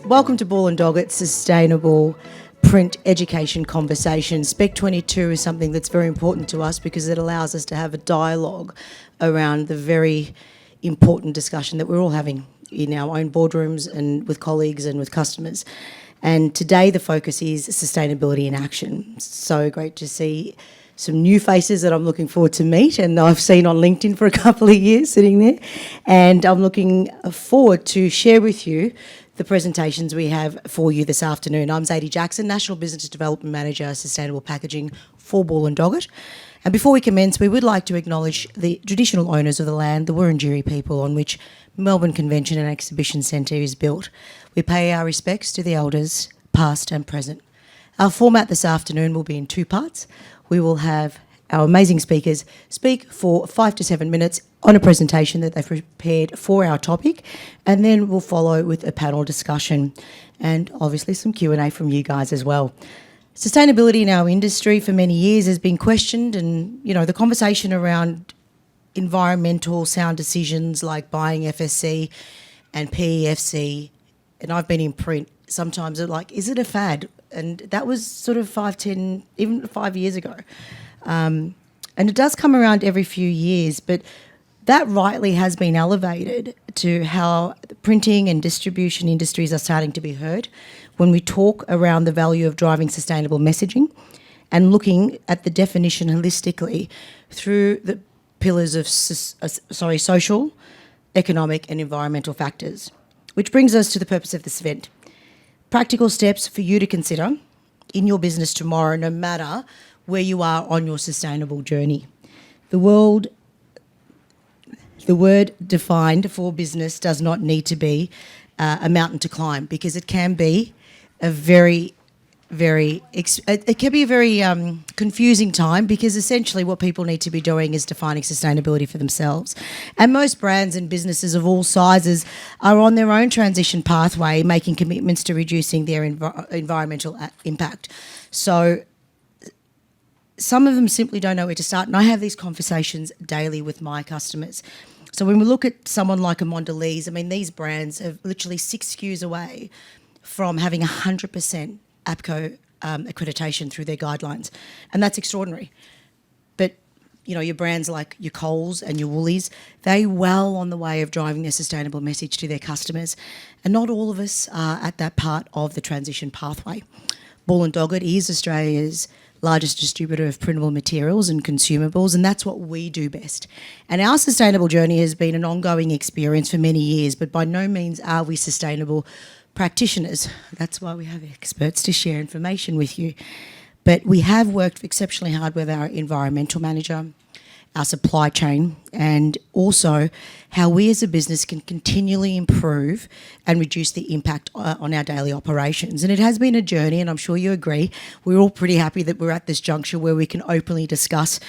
Welcome to Ball and Doggett Sustainable Print Education Conversation. SPEC22 is something that's very important to us because it allows us to have a dialogue around the very important discussion that we're all having in our own boardrooms and with colleagues and with customers. And today the focus is sustainability in action. So great to see some new faces that I'm looking forward to meet, and I've seen on LinkedIn for a couple of years sitting there. And I'm looking forward to share with you the presentations we have for you this afternoon. I'm zaidee.jackson, National Business Development Manager, Sustainable Packaging for Ball and Doggett. And before we commence, we would like to acknowledge the traditional owners of the land, the Wurundjeri people, on which Melbourne Convention and Exhibition Centre is built. We pay our respects to the elders, past and present. Our format this afternoon will be in two parts. We will have our amazing speakers speak for 5 to 7 minutes on a presentation that they've prepared for our topic, and then we'll follow with a panel discussion and obviously some Q&A from you guys as well. Sustainability in our industry for many years has been questioned, and the conversation around environmental sound decisions like buying FSC and PEFC, and I've been in print, sometimes are like, is it a fad? And that was sort of 5, 10, even 5 years ago. And it does come around every few years, but that rightly has been elevated to how the printing and distribution industries are starting to be heard when we talk around the value of driving sustainable messaging and looking at the definition holistically through the pillars of social, economic and environmental factors. Which brings us to the purpose of this event. Practical steps for you to consider in your business tomorrow, no matter where you are on your sustainable journey. The word defined for business does not need to be a mountain to climb, because it can be a very confusing time, because essentially what people need to be doing is defining sustainability for themselves. And most brands and businesses of all sizes are on their own transition pathway, making commitments to reducing their environmental impact. So some of them simply don't know where to start, and I have these conversations daily with my customers. So when we look at someone like a Mondelez, these brands are literally 6 SKUs away from having 100% APCO accreditation through their guidelines, and that's extraordinary. But your brands like your Coles and your Woolies, they well on the way of driving their sustainable message to their customers, and not all of us are at that part of the transition pathway. Ball and Doggett is Australia's largest distributor of printable materials and consumables, and that's what we do best. And our sustainable journey has been an ongoing experience for many years, but by no means are we sustainable practitioners. That's why we have experts to share information with you. But we have worked exceptionally hard with our environmental manager, our supply chain, and also how we as a business can continually improve and reduce the impact on our daily operations. And it has been a journey, and I'm sure you agree. We're all pretty happy that we're at this juncture where we can openly discuss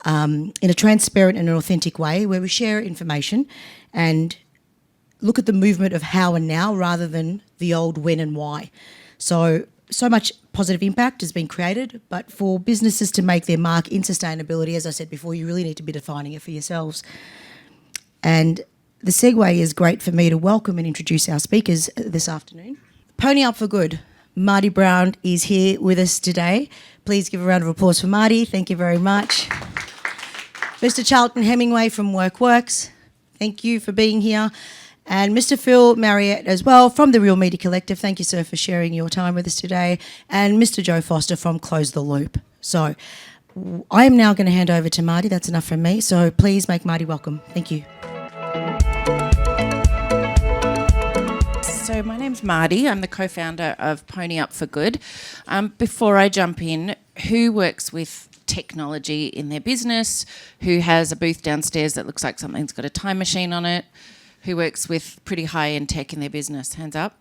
in a transparent and an authentic way, where we share information and look at the movement of how and now rather than the old when and why. So much positive impact has been created, but for businesses to make their mark in sustainability, as I said before, you really need to be defining it for yourselves. And the segue is great for me to welcome and introduce our speakers this afternoon. PonyUp for Good. Mardi Brown is here with us today. Please give a round of applause for Mardi. Thank you very much. Mr. Charlton Hemingway from WorkWorks. Thank you for being here. And Mr. Phil Mariette as well from the Real Media Collective. Thank you, sir, for sharing your time with us today. And Mr. Joe Foster from Close the Loop. So I am now going to hand over to Mardi. That's enough from me. So please make Mardi welcome. Thank you. So my name's Mardi. I'm the co-founder of PonyUp for Good. Before I jump in, who works with technology in their business? Who has a booth downstairs that looks like something's got a time machine on it? Who works with pretty high-end tech in their business? Hands up.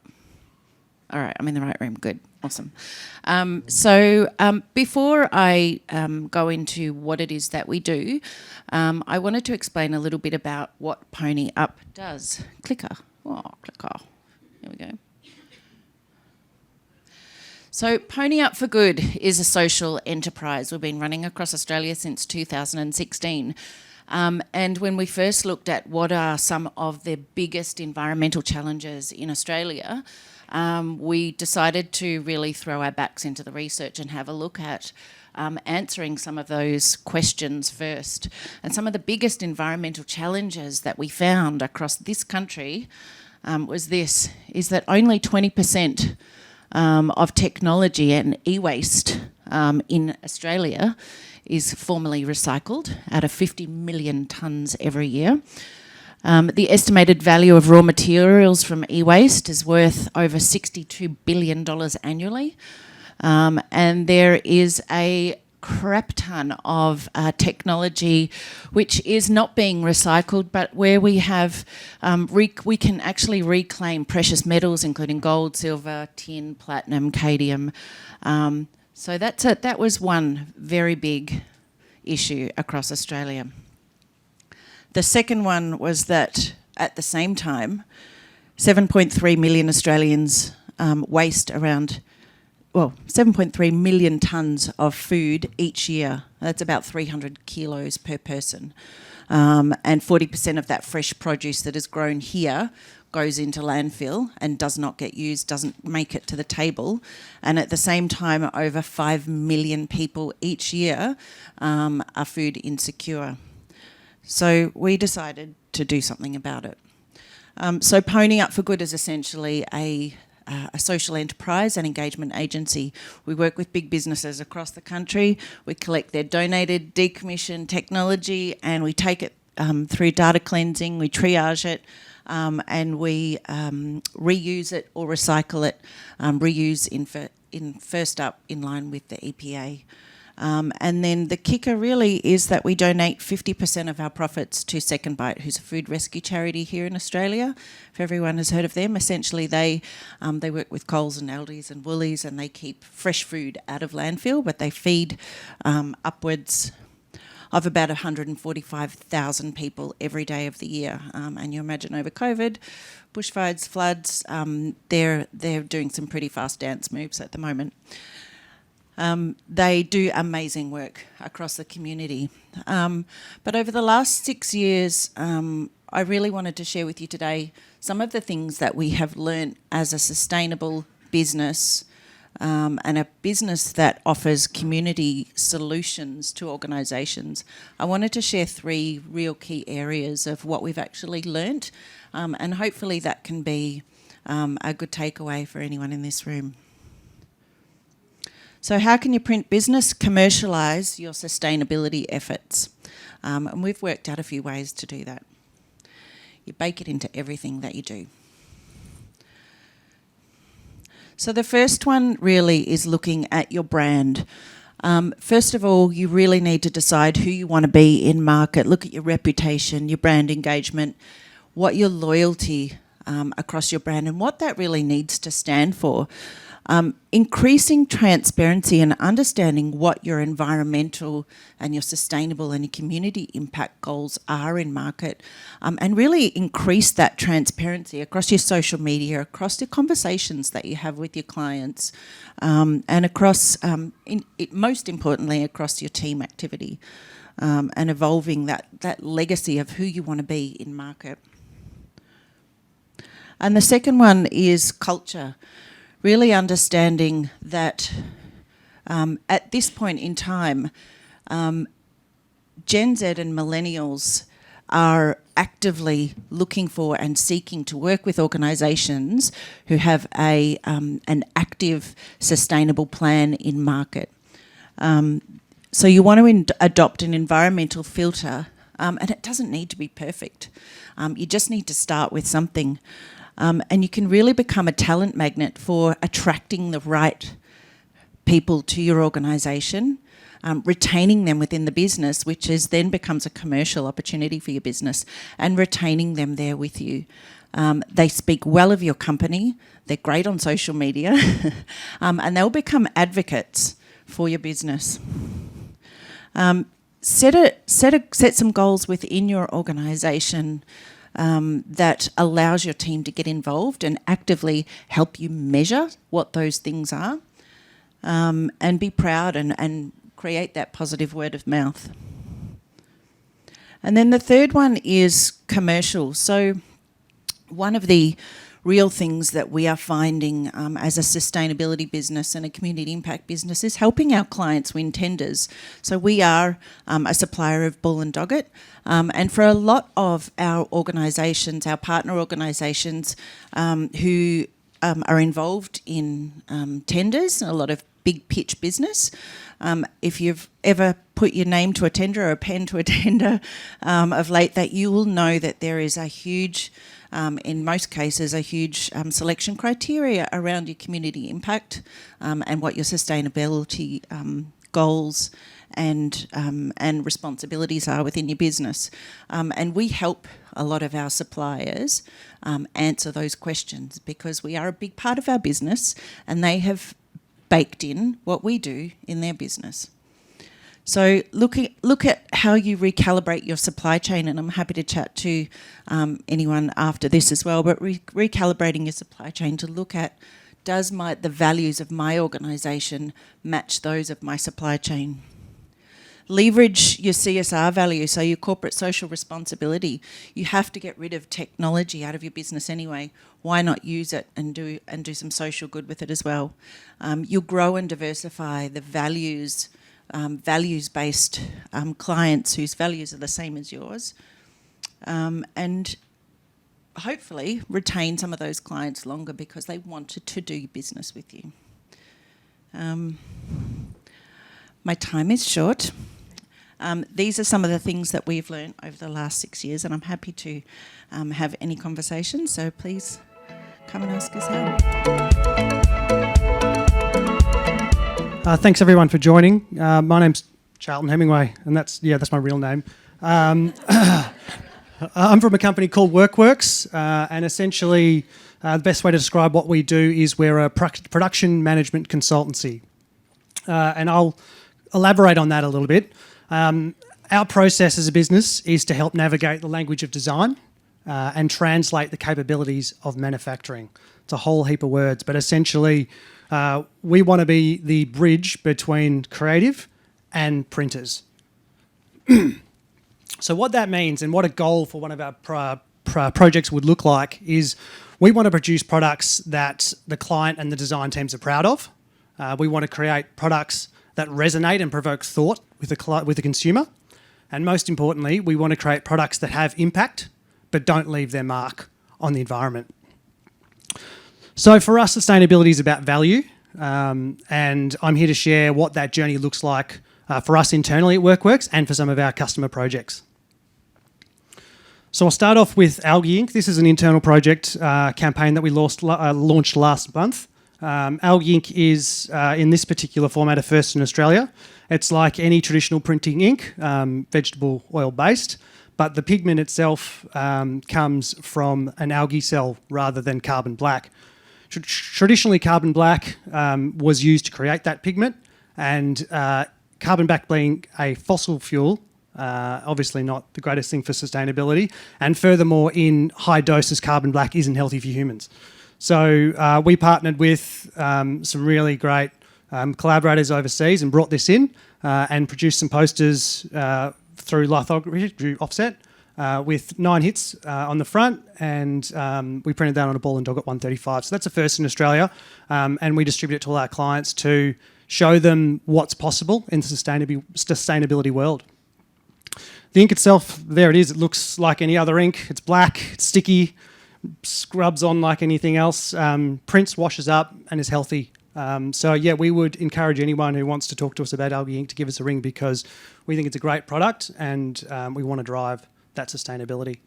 All right, I'm in the right room. Good. Awesome. Before I go into what it is that we do, I wanted to explain a little bit about what PonyUp does. Clicker. Here we go. So PonyUp for Good is a social enterprise. We've been running across Australia since 2016. And when we first looked at what are some of the biggest environmental challenges in Australia, we decided to really throw our backs into the research and have a look at answering some of those questions first. And some of the biggest environmental challenges that we found across this country is that only 20% of technology and e-waste in Australia is formally recycled out of 50 million tonnes every year. The estimated value of raw materials from e-waste is worth over $62 billion annually. And there is a crap ton of technology which is not being recycled, but where we have we can actually reclaim precious metals, including gold, silver, tin, platinum, cadmium. So that was one very big issue across Australia. The second one was that at the same time, 7.3 million Australians waste around 7.3 million tonnes of food each year. That's about 300 kilos per person. And 40% of that fresh produce that is grown here goes into landfill and does not get used, doesn't make it to the table. And at the same time, over 5 million people each year are food insecure. So we decided to do something about it. So PonyUp for Good is essentially a social enterprise and engagement agency. We work with big businesses across the country. We collect their donated, decommissioned technology and we take it through data cleansing, we triage it, and we reuse it or recycle it, reuse in first up in line with the EPA. And then the kicker really is that we donate 50% of our profits to Second Bite, who's a food rescue charity here in Australia. If everyone has heard of them, essentially they work with Coles and Aldi's and Woolies, and they keep fresh food out of landfill, but they feed upwards of about 145,000 people every day of the year. And you imagine over COVID, bushfires, floods, they're doing some pretty fast dance moves at the moment. They do amazing work across the community. But over the last 6 years, I really wanted to share with you today some of the things that we have learnt as a sustainable business and a business that offers community solutions to organisations. I wanted to share 3 real key areas of what we've actually learnt, and hopefully that can be a good takeaway for anyone in this room. So how can your print business commercialise your sustainability efforts? And we've worked out a few ways to do that. You bake it into everything that you do. So the first one really is looking at your brand. First of all, you really need to decide who you want to be in market. Look at your reputation, your brand engagement, what your loyalty across your brand and what that really needs to stand for. Increasing transparency and understanding what your environmental and your sustainable and your community impact goals are in market, and really increase that transparency across your social media, across the conversations that you have with your clients, and across, most importantly, across your team activity, and evolving that legacy of who you want to be in market. And the second one is culture. Really understanding that at this point in time, Gen Z and millennials are actively looking for and seeking to work with organisations who have an active, sustainable plan in market. So you want to adopt an environmental filter, and it doesn't need to be perfect. You just need to start with something. And you can really become a talent magnet for attracting the right people to your organisation, retaining them within the business, which then becomes a commercial opportunity for your business, and retaining them there with you. They speak well of your company, they're great on social media, and they'll become advocates for your business. Set some goals within your organisation that allows your team to get involved and actively help you measure what those things are, and be proud and create that positive word of mouth. And then the third one is commercial. So one of the real things that we are finding as a sustainability business and a community impact business is helping our clients win tenders. So we are a supplier of Bull and Doggett, and for a lot of our organisations, our partner organisations who are involved in tenders, a lot of big pitch business. If you've ever put your name to a tender or a pen to a tender of late, that you will know that there is a huge, in most cases, a huge selection criteria around your community impact and what your sustainability goals and responsibilities are within your business. And we help a lot of our suppliers answer those questions because we are a big part of our business and they have baked in what we do in their business. So look at how you recalibrate your supply chain, and I'm happy to chat to anyone after this as well, but recalibrating your supply chain to look at, does the values of my organisation match those of my supply chain? Leverage your CSR value, so your corporate social responsibility. You have to get rid of technology out of your business anyway. Why not use it and do some social good with it as well? You'll grow and diversify the values, values-based clients whose values are the same as yours, and hopefully retain some of those clients longer because they wanted to do business with you. My time is short. These are some of the things that we've learned over the last 6 years, and I'm happy to have any conversation, so please come and ask us how. Thanks everyone for joining. My name's Charlton Hemingway, and that's my real name. I'm from a company called Workworks, and essentially the best way to describe what we do is we're a production management consultancy. And I'll elaborate on that a little bit. Our process as a business is to help navigate the language of design and translate the capabilities of manufacturing. It's a whole heap of words, but essentially we want to be the bridge between creative and printers. So what that means and what a goal for one of our projects would look like is we want to produce products that the client and the design teams are proud of. We want to create products that resonate and provoke thought with the consumer. And most importantly, we want to create products that have impact but don't leave their mark on the environment. So for us, sustainability is about value, and I'm here to share what that journey looks like for us internally at Workworks and for some of our customer projects. So I'll start off with Algae Ink. This is an internal project campaign that we launched last month. Algae Ink is, in this particular format, a first in Australia. It's like any traditional printing ink, vegetable oil based, but the pigment itself comes from an algae cell rather than carbon black. Traditionally, carbon black was used to create that pigment, and carbon black being a fossil fuel, obviously not the greatest thing for sustainability, and furthermore, in high doses, carbon black isn't healthy for humans. So we partnered with some really great collaborators overseas and brought this in and produced some posters through lithography, through offset, with 9 hits on the front, and we printed that on a Ball and Doggett 135. So that's a first in Australia, and we distribute it to all our clients to show them what's possible in the sustainability world. The ink itself, there it is. It looks like any other ink. It's black, it's sticky, scrubs on like anything else, prints, washes up, and is healthy. So yeah, we would encourage anyone who wants to talk to us about Algae Ink to give us a ring, because we think it's a great product and we want to drive that sustainability.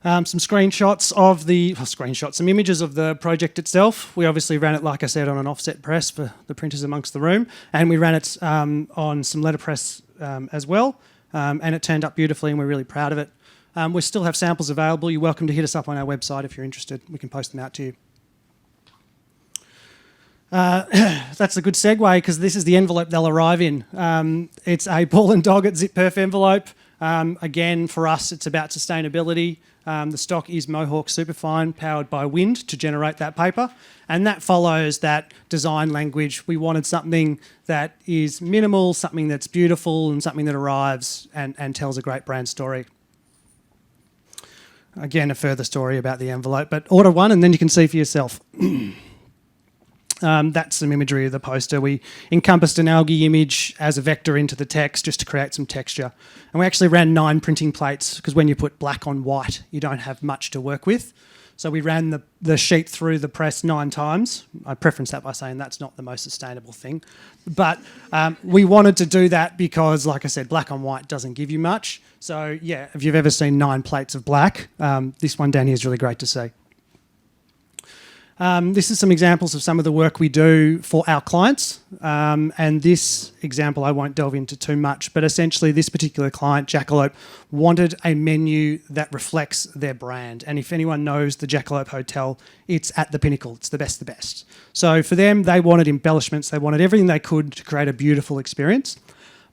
Some screenshots of some images of the project itself. We obviously ran it, like I said, on an offset press for the printers amongst the room, and we ran it on some letterpress as well, and it turned up beautifully, and we're really proud of it. We still have samples available. You're welcome to hit us up on our website if you're interested. We can post them out to you. That's a good segue, because this is the envelope they'll arrive in. It's a Ball and Doggett zip perf envelope. Again, for us, it's about sustainability. The stock is Mohawk Superfine, powered by wind to generate that paper. And that follows that design language. We wanted something that is minimal, something that's beautiful, and something that arrives and tells a great brand story. Again, a further story about the envelope, but order one and then you can see for yourself. That's some imagery of the poster. We encompassed an algae image as a vector into the text just to create some texture. And we actually ran 9 printing plates because when you put black on white, you don't have much to work with. So we ran the sheet through the press 9 times. I preference that by saying that's not the most sustainable thing. But we wanted to do that because, like I said, black on white doesn't give you much. So, yeah, if you've ever seen 9 plates of black, this one down here is really great to see. This is some examples of some of the work we do for our clients. And this example I won't delve into too much, but essentially this particular client, Jackalope, wanted a menu that reflects their brand. And if anyone knows the Jackalope Hotel, it's at the pinnacle. It's the best of the best. So for them, they wanted embellishments. They wanted everything they could to create a beautiful experience.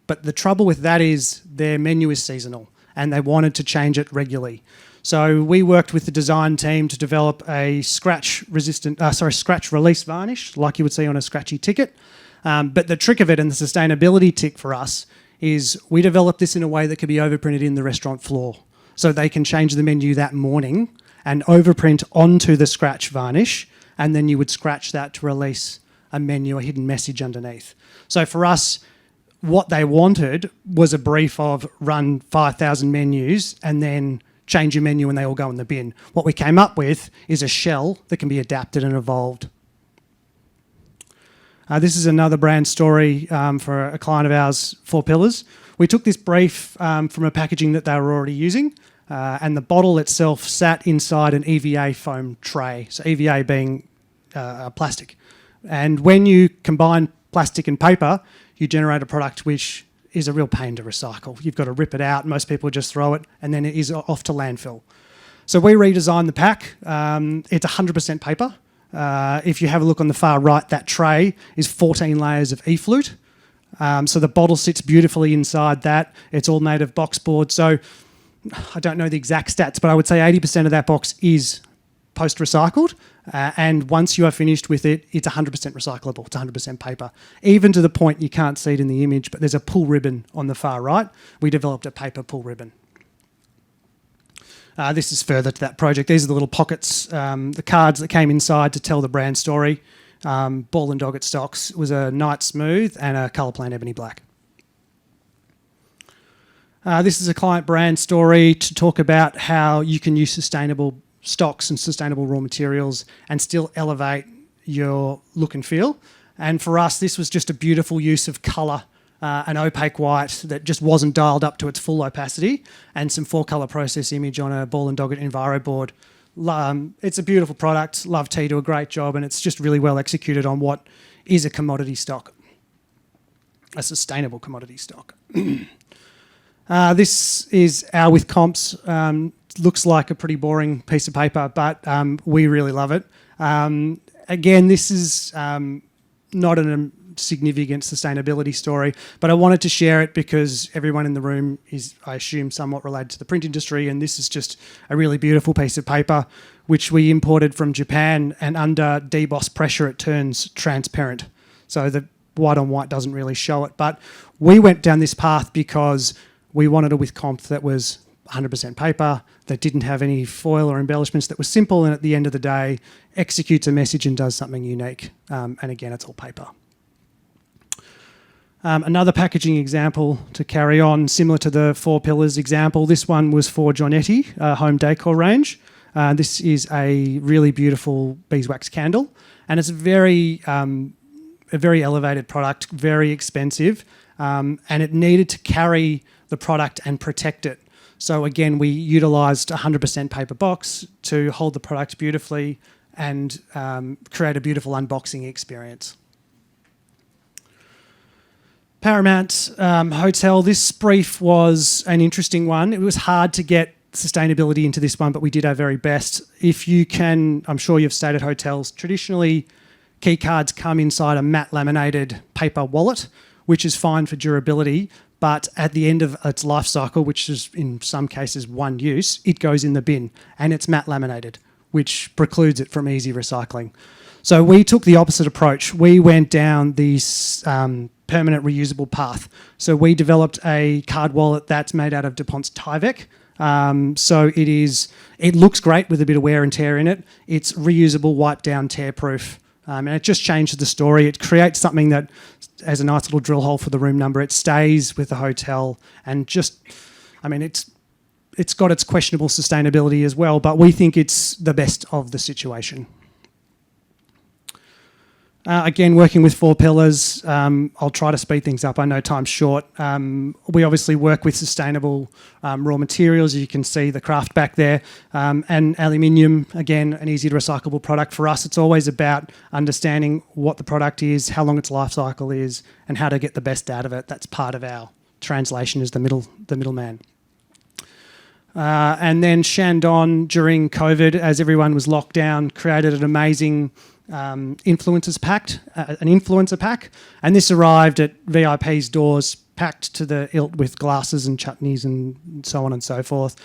But the trouble with that is their menu is seasonal and they wanted to change it regularly. So we worked with the design team to develop a scratch release varnish, like you would see on a scratchy ticket. But the trick of it and the sustainability tick for us is we developed this in a way that could be overprinted in the restaurant floor. So they can change the menu that morning and overprint onto the scratch varnish, and then you would scratch that to release a menu, a hidden message underneath. So for us, what they wanted was a brief of run 5,000 menus and then change your menu and they all go in the bin. What we came up with is a shell that can be adapted and evolved. This is another brand story for a client of ours, 4 Pillars. We took this brief from a packaging that they were already using, and the bottle itself sat inside an EVA foam tray, so EVA being plastic. And when you combine plastic and paper, you generate a product which is a real pain to recycle. You've got to rip it out. Most people just throw it and then it is off to landfill. So we redesigned the pack. It's 100% paper. If you have a look on the far right, that tray is 14 layers of e-flute. So the bottle sits beautifully inside that. It's all made of box board. So I don't know the exact stats, but I would say 80% of that box is post-recycled. And once you are finished with it, it's 100% recyclable. It's 100% paper. Even to the point you can't see it in the image, but there's a pull ribbon on the far right. We developed a paper pull ribbon. This is further to that project. These are the little pockets, the cards that came inside to tell the brand story. Ball and Doggett stocks was a Night Smooth and a Colourplan Ebony Black. This is a client brand story to talk about how you can use sustainable stocks and sustainable raw materials and still elevate your look and feel. And for us, this was just a beautiful use of colour, an opaque white that just wasn't dialed up to its full opacity, and some 4-colour process image on a Ball and Doggett Enviro board. It's a beautiful product. Love T do a great job, and it's just really well executed on what is a commodity stock, a sustainable commodity stock. This is our with comps. Looks like a pretty boring piece of paper, but we really love it. Again, this is not a significant sustainability story, but I wanted to share it because everyone in the room is, I assume, somewhat related to the print industry, and this is just a really beautiful piece of paper which we imported from Japan, and under deboss pressure it turns transparent. So the white on white doesn't really show it, but we went down this path because we wanted a with comp that was 100% paper, that didn't have any foil or embellishments, that was simple and at the end of the day executes a message and does something unique. And again, it's all paper. Another packaging example to carry on, similar to the 4 Pillars example, this one was for Jonetti, home decor range. This is a really beautiful beeswax candle, and it's a very elevated product, very expensive, and it needed to carry the product and protect it. So again, we utilised 100% paper box to hold the product beautifully and create a beautiful unboxing experience. Paramount Hotel, this brief was an interesting one. It was hard to get sustainability into this one, but we did our very best. If you can, I'm sure you've stayed at hotels, traditionally key cards come inside a matte laminated paper wallet, which is fine for durability, but at the end of its life cycle, which is in some cases one use, it goes in the bin and it's matte laminated, which precludes it from easy recycling. So we took the opposite approach. We went down this permanent reusable path. So we developed a card wallet that's made out of DuPont's Tyvek, So it looks great with a bit of wear and tear in it. It's reusable, wipe down, tear proof. And it just changes the story. It creates something that, as a nice little drill hole for the room number, it stays with the hotel and just, I mean, it's got its questionable sustainability as well, but we think it's the best of the situation. Again, working with 4 pillars, I'll try to speed things up. I know time's short. We obviously work with sustainable raw materials. You can see the craft back there. And aluminium, again, an easy to recyclable product. For us, it's always about understanding what the product is, how long its life cycle is, and how to get the best out of it. That's part of our translation as the middleman. And then Shandong, during COVID, as everyone was locked down, created an amazing an influencer pack, and this arrived at VIP's doors, packed to the hilt with glasses and chutneys and so on and so forth.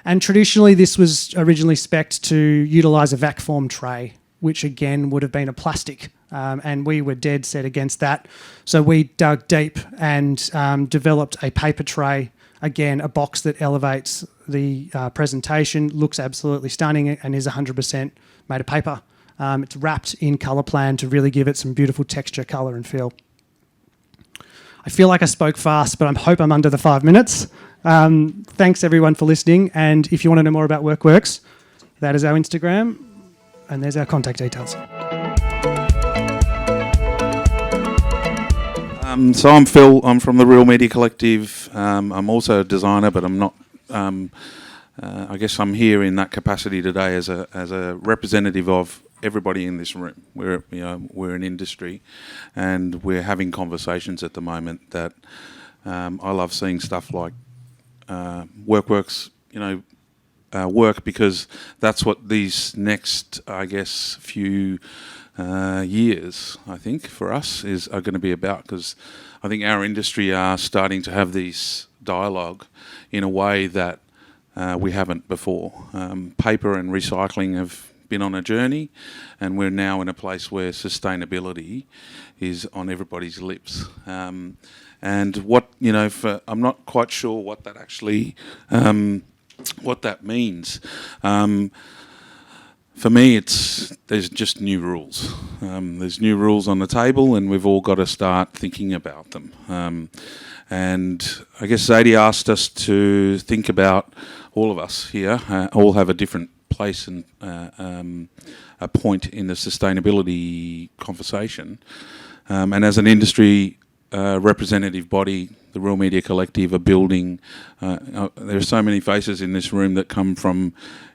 And traditionally, this was originally spec'd to utilise a vac form tray, which again would have been a plastic, and we were dead set against that. So we dug deep and developed a paper tray. Again, a box that elevates the presentation, looks absolutely stunning, and is 100% made of paper. It's wrapped in colour plan to really give it some beautiful texture, colour and feel. I feel like I spoke fast, but I hope I'm under the 5 minutes. Thanks everyone for listening, and if you want to know more about WorkWorks, that is our Instagram, and there's our contact details. So I'm Phil, I'm from the Real Media Collective. I'm also a designer, but I'm not, I guess I'm here in that capacity today as a representative of everybody in this room. We're an industry, and we're having conversations at the moment that I love seeing stuff like WorkWorks, work, because that's what these next, I guess, few years, I think, for us are going to be about, because I think our industry are starting to have this dialogue in a way that we haven't before. Paper and recycling have been on a journey, and we're now in a place where sustainability is on everybody's lips. And what, I'm not quite sure what that actually, what that means. For me, there's just new rules. There's new rules on the table, and we've all got to start thinking about them. And I guess Zaidee asked us to think about, all of us here, all have a different place and a point in the sustainability conversation. And as an industry representative body, the Real Media Collective are building, there are so many faces in this room that come from,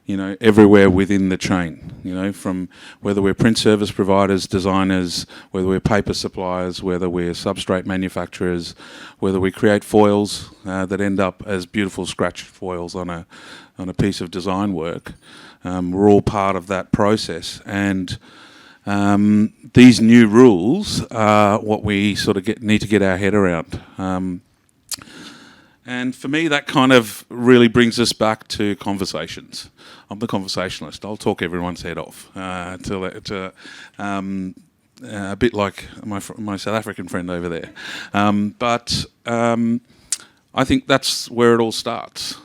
everywhere within the chain, from whether we're print service providers, designers, whether we're paper suppliers, whether we're substrate manufacturers, whether we create foils that end up as beautiful scratch foils on a piece of design work. We're all part of that process, and these new rules are what we sort of need to get our head around. And for me, that kind of really brings us back to conversations. I'm the conversationalist. I'll talk everyone's head off, a bit like my South African friend over there. But I think that's where it all starts.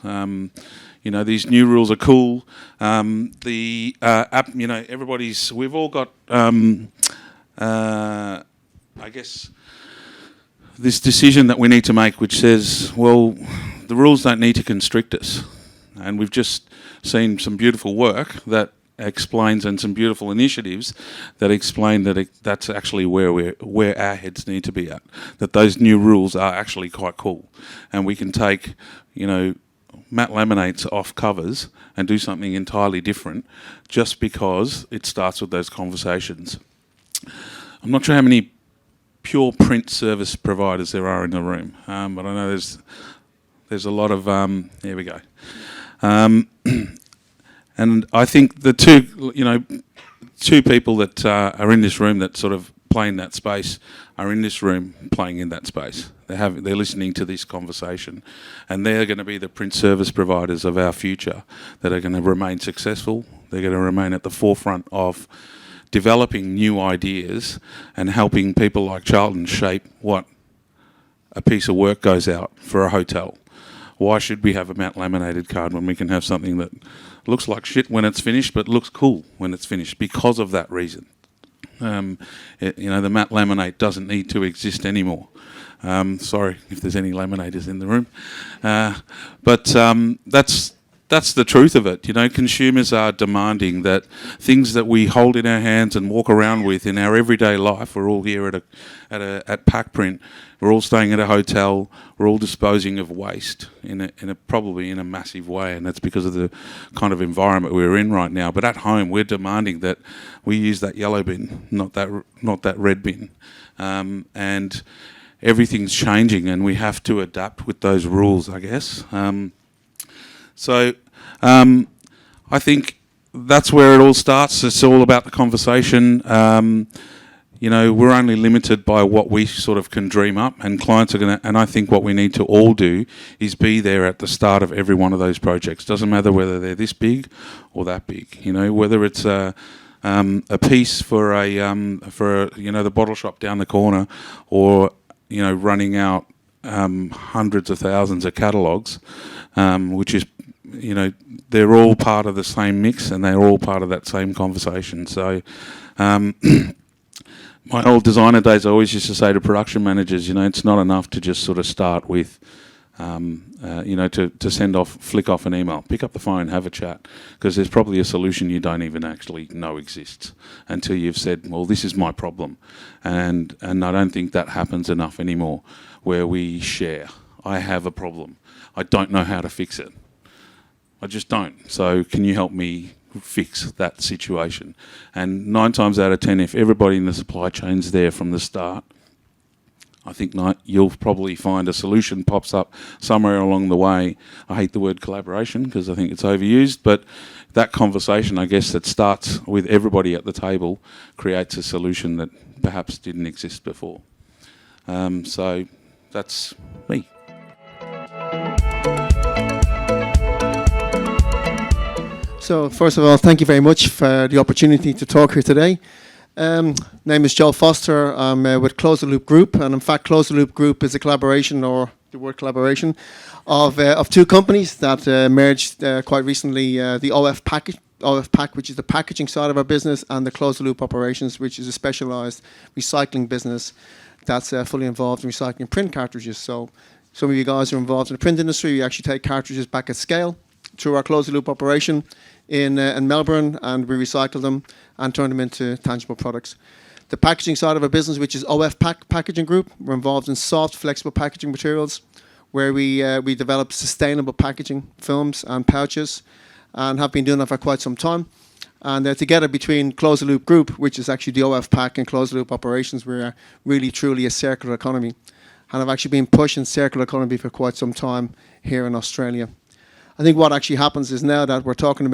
These new rules are cool. The app, we've all got, I guess, this decision that we need to make, which says, well, the rules don't need to constrict us. And we've just seen some beautiful work that explains, and some beautiful initiatives that explain that that's actually where our heads need to be at. That those new rules are actually quite cool, and we can take, matte laminates off covers and do something entirely different, just because it starts with those conversations. I'm not sure how many pure print service providers there are in the room, but I know there's a lot of there we go. And I think the two people that are in this room that sort of play in that space are in this room playing in that space. They're listening to this conversation, and they're going to be the print service providers of our future that are going to remain successful. They're going to remain at the forefront of developing new ideas and helping people like Charlton shape what a piece of work goes out for a hotel, why should we have a matte laminated card when we can have something that looks like shit when it's finished, but looks cool when it's finished? Because of that reason. The matte laminate doesn't need to exist anymore. Sorry if there's any laminators in the room. But that's the truth of it. Consumers are demanding that things that we hold in our hands and walk around with in our everyday life. We're all here at PacPrint. We're all staying at a hotel. We're all disposing of waste probably in a massive way, and that's because of the kind of environment we're in right now. But at home, we're demanding that we use that yellow bin, not that red bin, and everything's changing, and we have to adapt with those rules, I guess. I think that's where it all starts. It's all about the conversation. We're only limited by what we sort of can dream up, and clients are going to, and I think what we need to all do is be there at the start of every one of those projects. Doesn't matter whether they're this big or that big, whether it's a piece for the bottle shop down the corner, or running out hundreds of thousands of catalogues, which is, they're all part of the same mix, and they're all part of that same conversation. So my old designer days, I always used to say to production managers, it's not enough to just sort of start with, to flick off an email. Pick up the phone, have a chat, because there's probably a solution you don't even actually know exists until you've said, well, this is my problem. And I don't think that happens enough anymore, where we share. I have a problem. I don't know how to fix it. I just don't. So can you help me fix that situation? And 9 times out of 10, if everybody in the supply chain's there from the start, I think you'll probably find a solution pops up somewhere along the way. I hate the word collaboration because I think it's overused, but that conversation, I guess, that starts with everybody at the table creates a solution that perhaps didn't exist before. So that's me. So first of all, thank you very much for the opportunity to talk here today. Name is Joe Foster. I'm with Close the Loop Group, and in fact, Close the Loop Group is a collaboration, or the word collaboration, of 2 companies that merged quite recently. The OF Pack, which is the packaging side of our business, and the Close the Loop Operations, which is a specialised recycling business that's fully involved in recycling print cartridges. So some of you guys are involved in the print industry. We actually take cartridges back at scale through our Close the Loop operation in Melbourne, and we recycle them and turn them into tangible products. The packaging side of our business, which is OF Packaging Group, we're involved in soft, flexible packaging materials, where we develop sustainable packaging films and pouches, and have been doing that for quite some time. And together between Close the Loop Group, which is actually the OF Pack, and Close the Loop Operations, we're really truly a circular economy, and I've actually been pushing circular economy for quite some time here in Australia. I think what actually happens is now that we're talking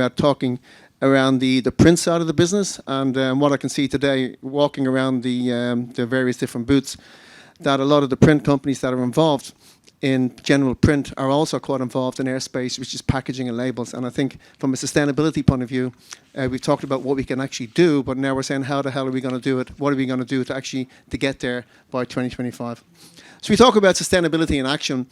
around the print side of the business, and what I can see today, walking around the various different booths, that a lot of the print companies that are involved in general print are also quite involved in airspace, which is packaging and labels. And I think from a sustainability point of view, we've talked about what we can actually do, but now we're saying how the hell are we going to do it? What are we going to do to get there by 2025? So we talk about sustainability in action.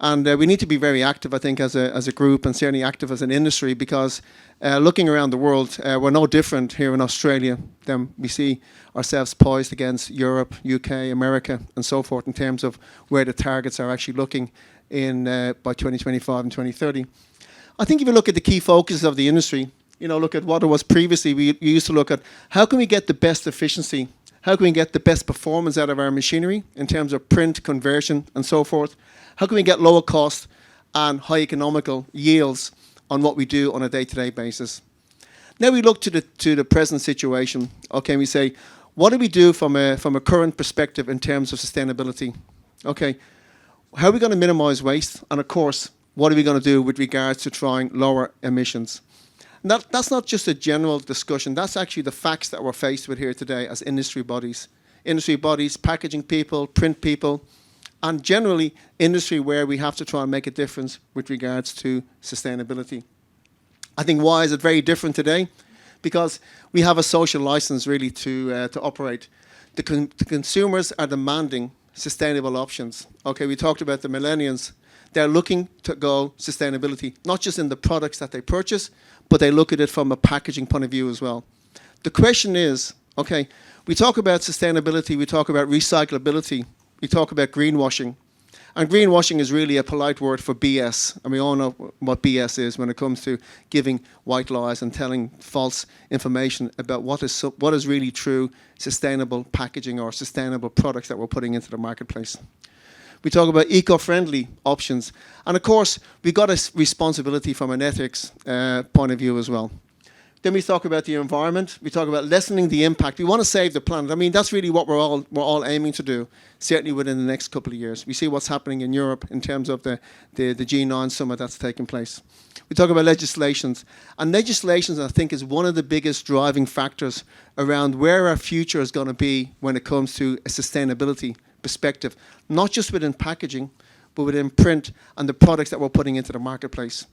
And we need to be very active, I think, as a group, and certainly active as an industry, because looking around the world, we're no different here in Australia than we see ourselves poised against Europe, UK, America, and so forth, in terms of where the targets are actually looking in by 2025 and 2030. I think if you look at the key focuses of the industry, look at what it was previously, we used to look at how can we get the best efficiency, how can we get the best performance out of our machinery in terms of print, conversion, and so forth. How can we get lower cost and high economical yields on what we do on a day-to-day basis? Now we look to the present situation. Okay, we say, what do we do from a current perspective in terms of sustainability? Okay, how are we going to minimize waste? And of course, what are we going to do with regards to trying lower emissions? And that's not just a general discussion. That's actually the facts that we're faced with here today as industry bodies. Industry bodies, packaging people, print people, and generally industry where we have to try and make a difference with regards to sustainability. I think why is it very different today? Because we have a social license really to operate. The consumers are demanding sustainable options. Okay, we talked about the millennials. they're looking to go sustainability, not just in the products that they purchase, but they look at it from a packaging point of view as well. The question is, okay, we talk about sustainability, we talk about recyclability, we talk about greenwashing. And greenwashing is really a polite word for BS. And we all know what BS is when it comes to giving white lies and telling false information about what is really true, sustainable packaging or sustainable products that we're putting into the marketplace. We talk about eco-friendly options. And of course, we've got a responsibility from an ethics point of view as well. Then we talk about the environment. We talk about lessening the impact. We want to save the planet. I mean, that's really what we're all aiming to do, certainly within the next couple of years. We see what's happening in Europe in terms of the G9 summit that's taking place. We talk about legislations. And legislations, I think, is one of the biggest driving factors around where our future is going to be when it comes to a sustainability perspective, not just within packaging, but within print and the products that we're putting into the marketplace.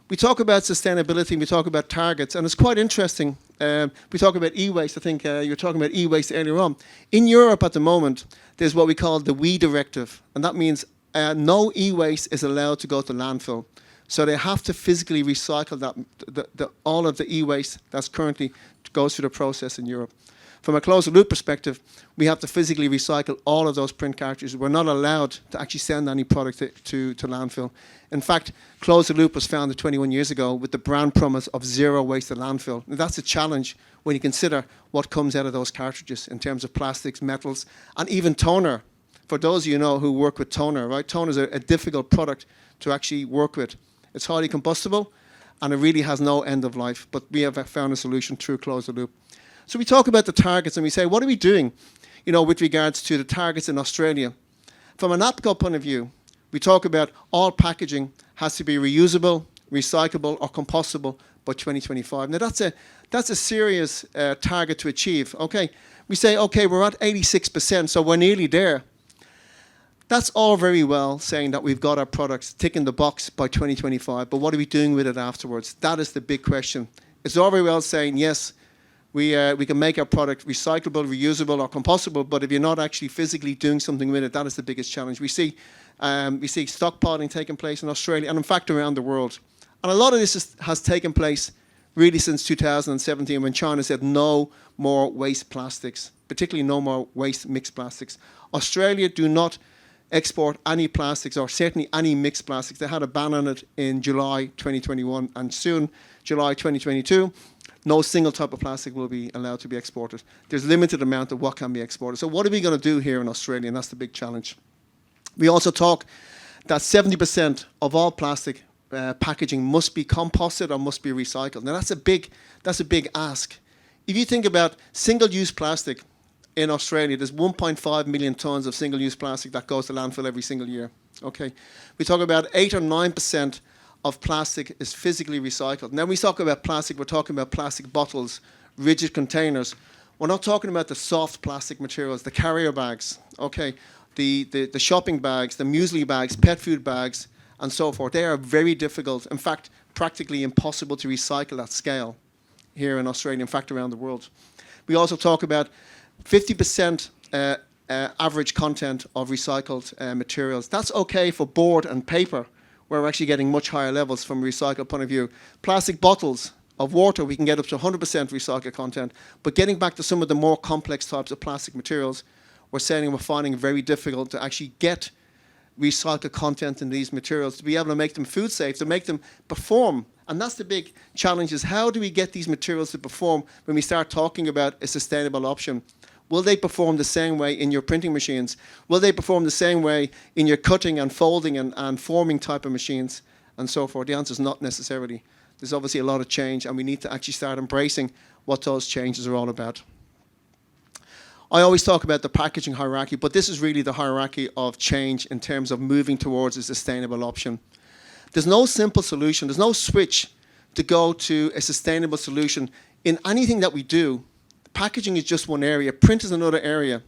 We talk about sustainability, we talk about targets, and it's quite interesting. We talk about e-waste. I think you were talking about e-waste earlier on. In Europe at the moment, there's what we call the WE directive, and that means no e-waste is allowed to go to landfill. So they have to physically recycle all of the e-waste that's currently goes through the process in Europe. From a closed loop perspective, we have to physically recycle all of those print cartridges. We're not allowed to actually send any product to landfill. In fact, Close the Loop was founded 21 years ago with the brand promise of zero waste to landfill. And that's a challenge when you consider what comes out of those cartridges in terms of plastics, metals, and even toner. For those of you know who work with toner, right? Toner is a difficult product to actually work with. It's highly combustible, and it really has no end of life. But we have found a solution through Close the Loop. So we talk about the targets, and we say, what are we doing, with regards to the targets in Australia? From an APCO point of view, we talk about all packaging has to be reusable, recyclable, or compostable by 2025. Now that's a serious target to achieve. Okay, we say, okay, we're at 86%, so we're nearly there. That's all very well saying that we've got our products ticking the box by 2025, but what are we doing with it afterwards? That is the big question. It's all very well saying, yes, we can make our product recyclable, reusable, or compostable, but if you're not actually physically doing something with it, that is the biggest challenge. We see stockpiling taking place in Australia and, in fact, around the world. And a lot of this has taken place really since 2017 when China said no more waste plastics, particularly no more waste mixed plastics. Australia do not export any plastics or certainly any mixed plastics. They had a ban on it in July 2021 and soon, July 2022. No single type of plastic will be allowed to be exported. There's limited amount of what can be exported. So what are we going to do here in Australia? And that's the big challenge. We also talk that 70% of all plastic packaging must be composted or must be recycled. Now that's a big ask. If you think about single-use plastic in Australia, there's 1.5 million tons of single-use plastic that goes to landfill every single year. Okay, we talk about 8 or 9% of plastic is physically recycled. And then we talk about plastic, we're talking about plastic bottles, rigid containers. We're not talking about the soft plastic materials, the carrier bags, okay, the shopping bags, the muesli bags, pet food bags, and so forth. They are very difficult, in fact, practically impossible to recycle at scale here in Australia, in fact, around the world. We also talk about 50% average content of recycled materials. That's okay for board and paper, where we're actually getting much higher levels from a recycled point of view. Plastic bottles of water, we can get up to 100% recycled content. But getting back to some of the more complex types of plastic materials, we're finding it very difficult to actually get recycled content in these materials, to be able to make them food safe, to make them perform. And that's the big challenge, is how do we get these materials to perform when we start talking about a sustainable option? Will they perform the same way in your printing machines? Will they perform the same way in your cutting and folding and forming type of machines and so forth? The answer is not necessarily. There's obviously a lot of change, and we need to actually start embracing what those changes are all about. I always talk about the packaging hierarchy, but this is really the hierarchy of change in terms of moving towards a sustainable option. There's no simple solution. There's no switch to go to a sustainable solution in anything that we do. Packaging is just one area. Print is another area.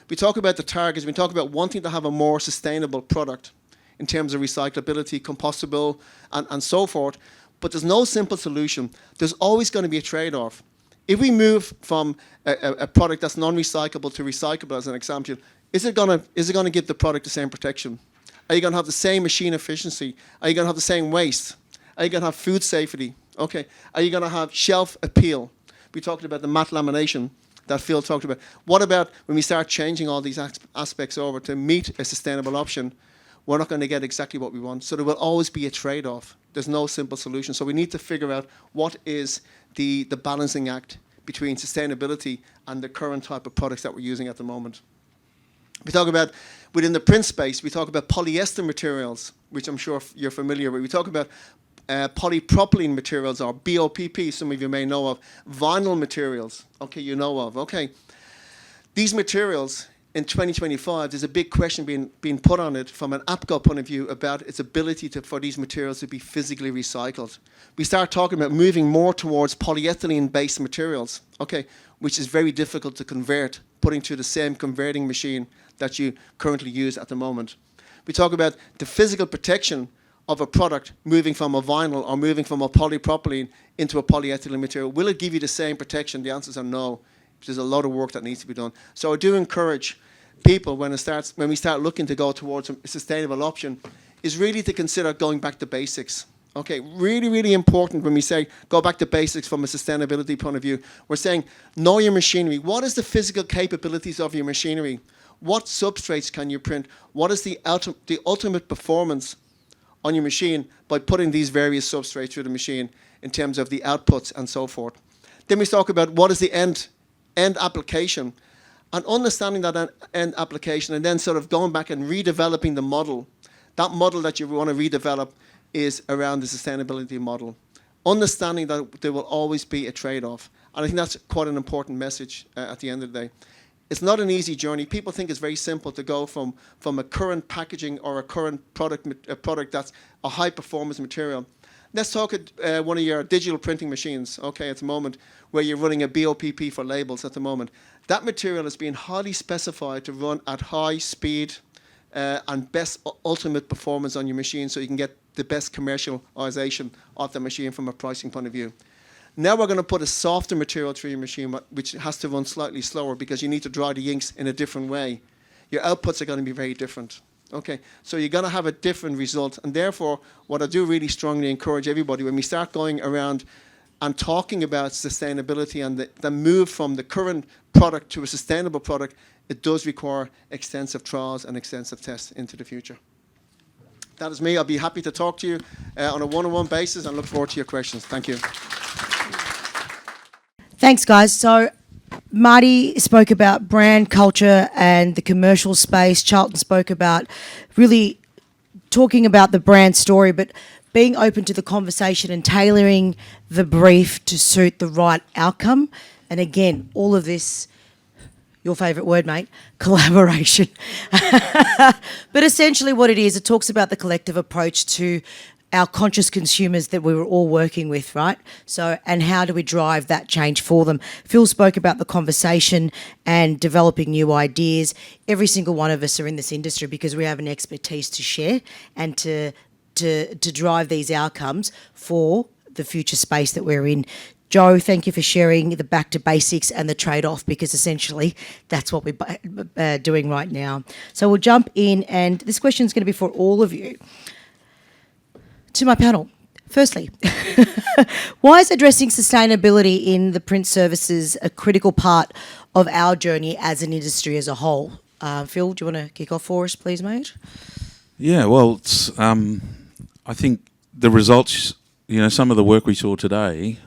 We talk about the targets. We talk about wanting to have a more sustainable product in terms of recyclability, compostable, and so forth. But there's no simple solution. There's always going to be a trade-off. If we move from a product that's non-recyclable to recyclable, as an example, is it going to give the product the same protection? Are you going to have the same machine efficiency? Are you going to have the same waste? Are you going to have food safety? Okay. Are you going to have shelf appeal? We talked about the matte lamination that Phil talked about. What about when we start changing all these aspects over to meet a sustainable option? We're not going to get exactly what we want. So there will always be a trade-off. There's no simple solution. So we need to figure out what is the balancing act between sustainability and the current type of products that we're using at the moment. We talk about, within the print space, we talk about polyester materials, which I'm sure you're familiar with. We talk about polypropylene materials, or BOPP, some of you may know of. Vinyl materials, okay, you know of. Okay, these materials in 2025, there's a big question being put on it from an APCO point of view about its ability for these materials to be physically recycled. We start talking about moving more towards polyethylene-based materials, okay, which is very difficult to convert, putting through the same converting machine that you currently use at the moment. We talk about the physical protection of a product moving from a vinyl or moving from a polypropylene into a polyethylene material. Will it give you the same protection? The answers are no. There's a lot of work that needs to be done. So I do encourage people, when we start looking to go towards a sustainable option, is really to consider going back to basics. Okay, really, really important when we say go back to basics from a sustainability point of view. We're saying know your machinery. What is the physical capabilities of your machinery? What substrates can you print? What is the ultimate performance on your machine by putting these various substrates through the machine in terms of the outputs and so forth? Then we talk about what is the end application, and understanding that end application, and then sort of going back and redeveloping the model. That model that you want to redevelop is around the sustainability model. Understanding that there will always be a trade-off. And I think that's quite an important message at the end of the day. It's not an easy journey. People think it's very simple to go from a current packaging or a current product that's a high-performance material. Let's talk at one of your digital printing machines, okay, at the moment, where you're running a BOPP for labels at the moment. That material is being highly specified to run at high speed and best ultimate performance on your machine, so you can get the best commercialization of the machine from a pricing point of view. Now we're going to put a softer material through your machine, which has to run slightly slower because you need to dry the inks in a different way. Your outputs are going to be very different. Okay, so you're going to have a different result, and therefore what I do really strongly encourage everybody, when we start going around and talking about sustainability and the move from the current product to a sustainable product, it does require extensive trials and extensive tests into the future. That is me. I'll be happy to talk to you on a one-on-one basis and look forward to your questions. Thank you. Thanks, guys. So Mardi spoke about brand culture and the commercial space. Charlton spoke about really talking about the brand story, but being open to the conversation and tailoring the brief to suit the right outcome. And again, all of this, your favourite word, mate, collaboration. But essentially what it is, it talks about the collective approach to our conscious consumers that we were all working with, right? So, and how do we drive that change for them? Phil spoke about the conversation and developing new ideas. Every single one of us are in this industry because we have an expertise to share and to drive these outcomes for the future space that we're in. Joe, thank you for sharing the back to basics and the trade-off, because essentially that's what we're doing right now. So we'll jump in, and this question is going to be for all of you. To my panel, firstly, why is addressing sustainability in the print services a critical part of our journey as an industry as a whole? Phil, do you want to kick off for us, please, mate? Yeah, well, it's, I think the results, you know, some of the work we saw today,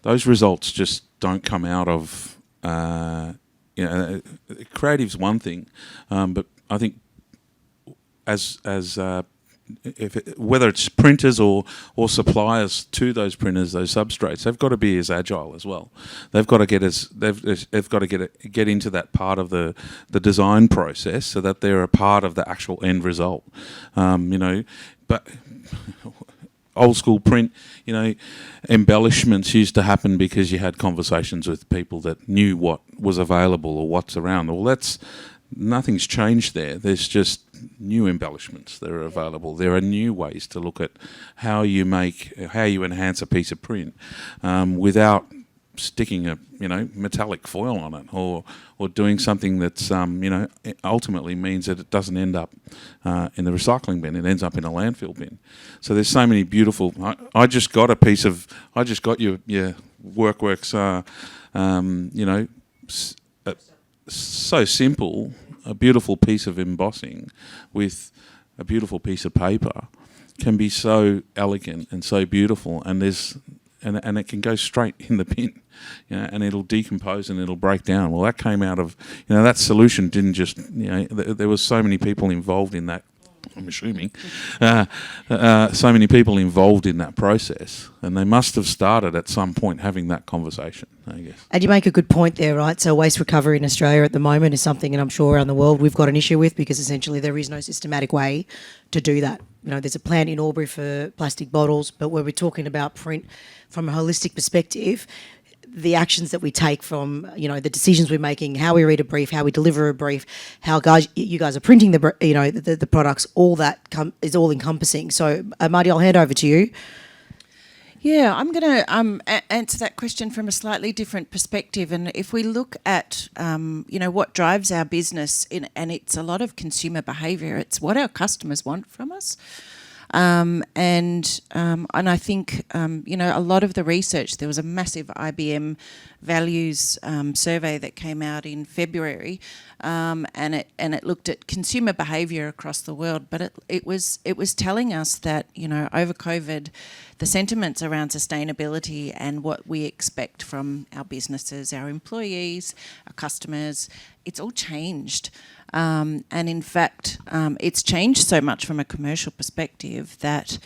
those results just don't come out of, you know, creative's one thing, but I think whether it's printers or suppliers to those printers, those substrates, they've got to be as agile as well. They've got to get get into that part of the design process so that they're a part of the actual end result. You know, but old school print, you know, embellishments used to happen because you had conversations with people that knew what was available or what's around. Well, nothing's changed there. There's just new embellishments that are available. There are new ways to look at how you enhance a piece of print without sticking a metallic foil on it, or doing something that's ultimately means that it doesn't end up in the recycling bin. It ends up in a landfill bin. So there's so many beautiful. I just got your WorkWorks. So simple, a beautiful piece of embossing with a beautiful piece of paper can be so elegant and so beautiful, and and it can go straight in the bin, and it'll decompose and it'll break down. Well, that came out of, that solution didn't just, there was so many people involved in that. I'm assuming so many people involved in that process, and they must have started at some point having that conversation, I guess. And you make a good point there, right? So waste recovery in Australia at the moment is something, and I'm sure around the world we've got an issue with, because essentially there is no systematic way to do that. There's a plant in Albury for plastic bottles, but when we're talking about print from a holistic perspective, the actions that we take from, the decisions we're making, how we read a brief, how we deliver a brief, how you guys are printing the products, all that is all encompassing. So, Mardi, I'll hand over to you. Yeah, I'm going to answer that question from a slightly different perspective. And if we look at, what drives our business, and it's a lot of consumer behaviour, it's what our customers want from us. And I think, a lot of the research, there was a massive IBM values survey that came out in February, and it looked at consumer behaviour across the world, but it was telling us that, over COVID, the sentiments around sustainability and what we expect from our businesses, our employees, our customers, it's all changed. And in fact, it's changed so much from a commercial perspective that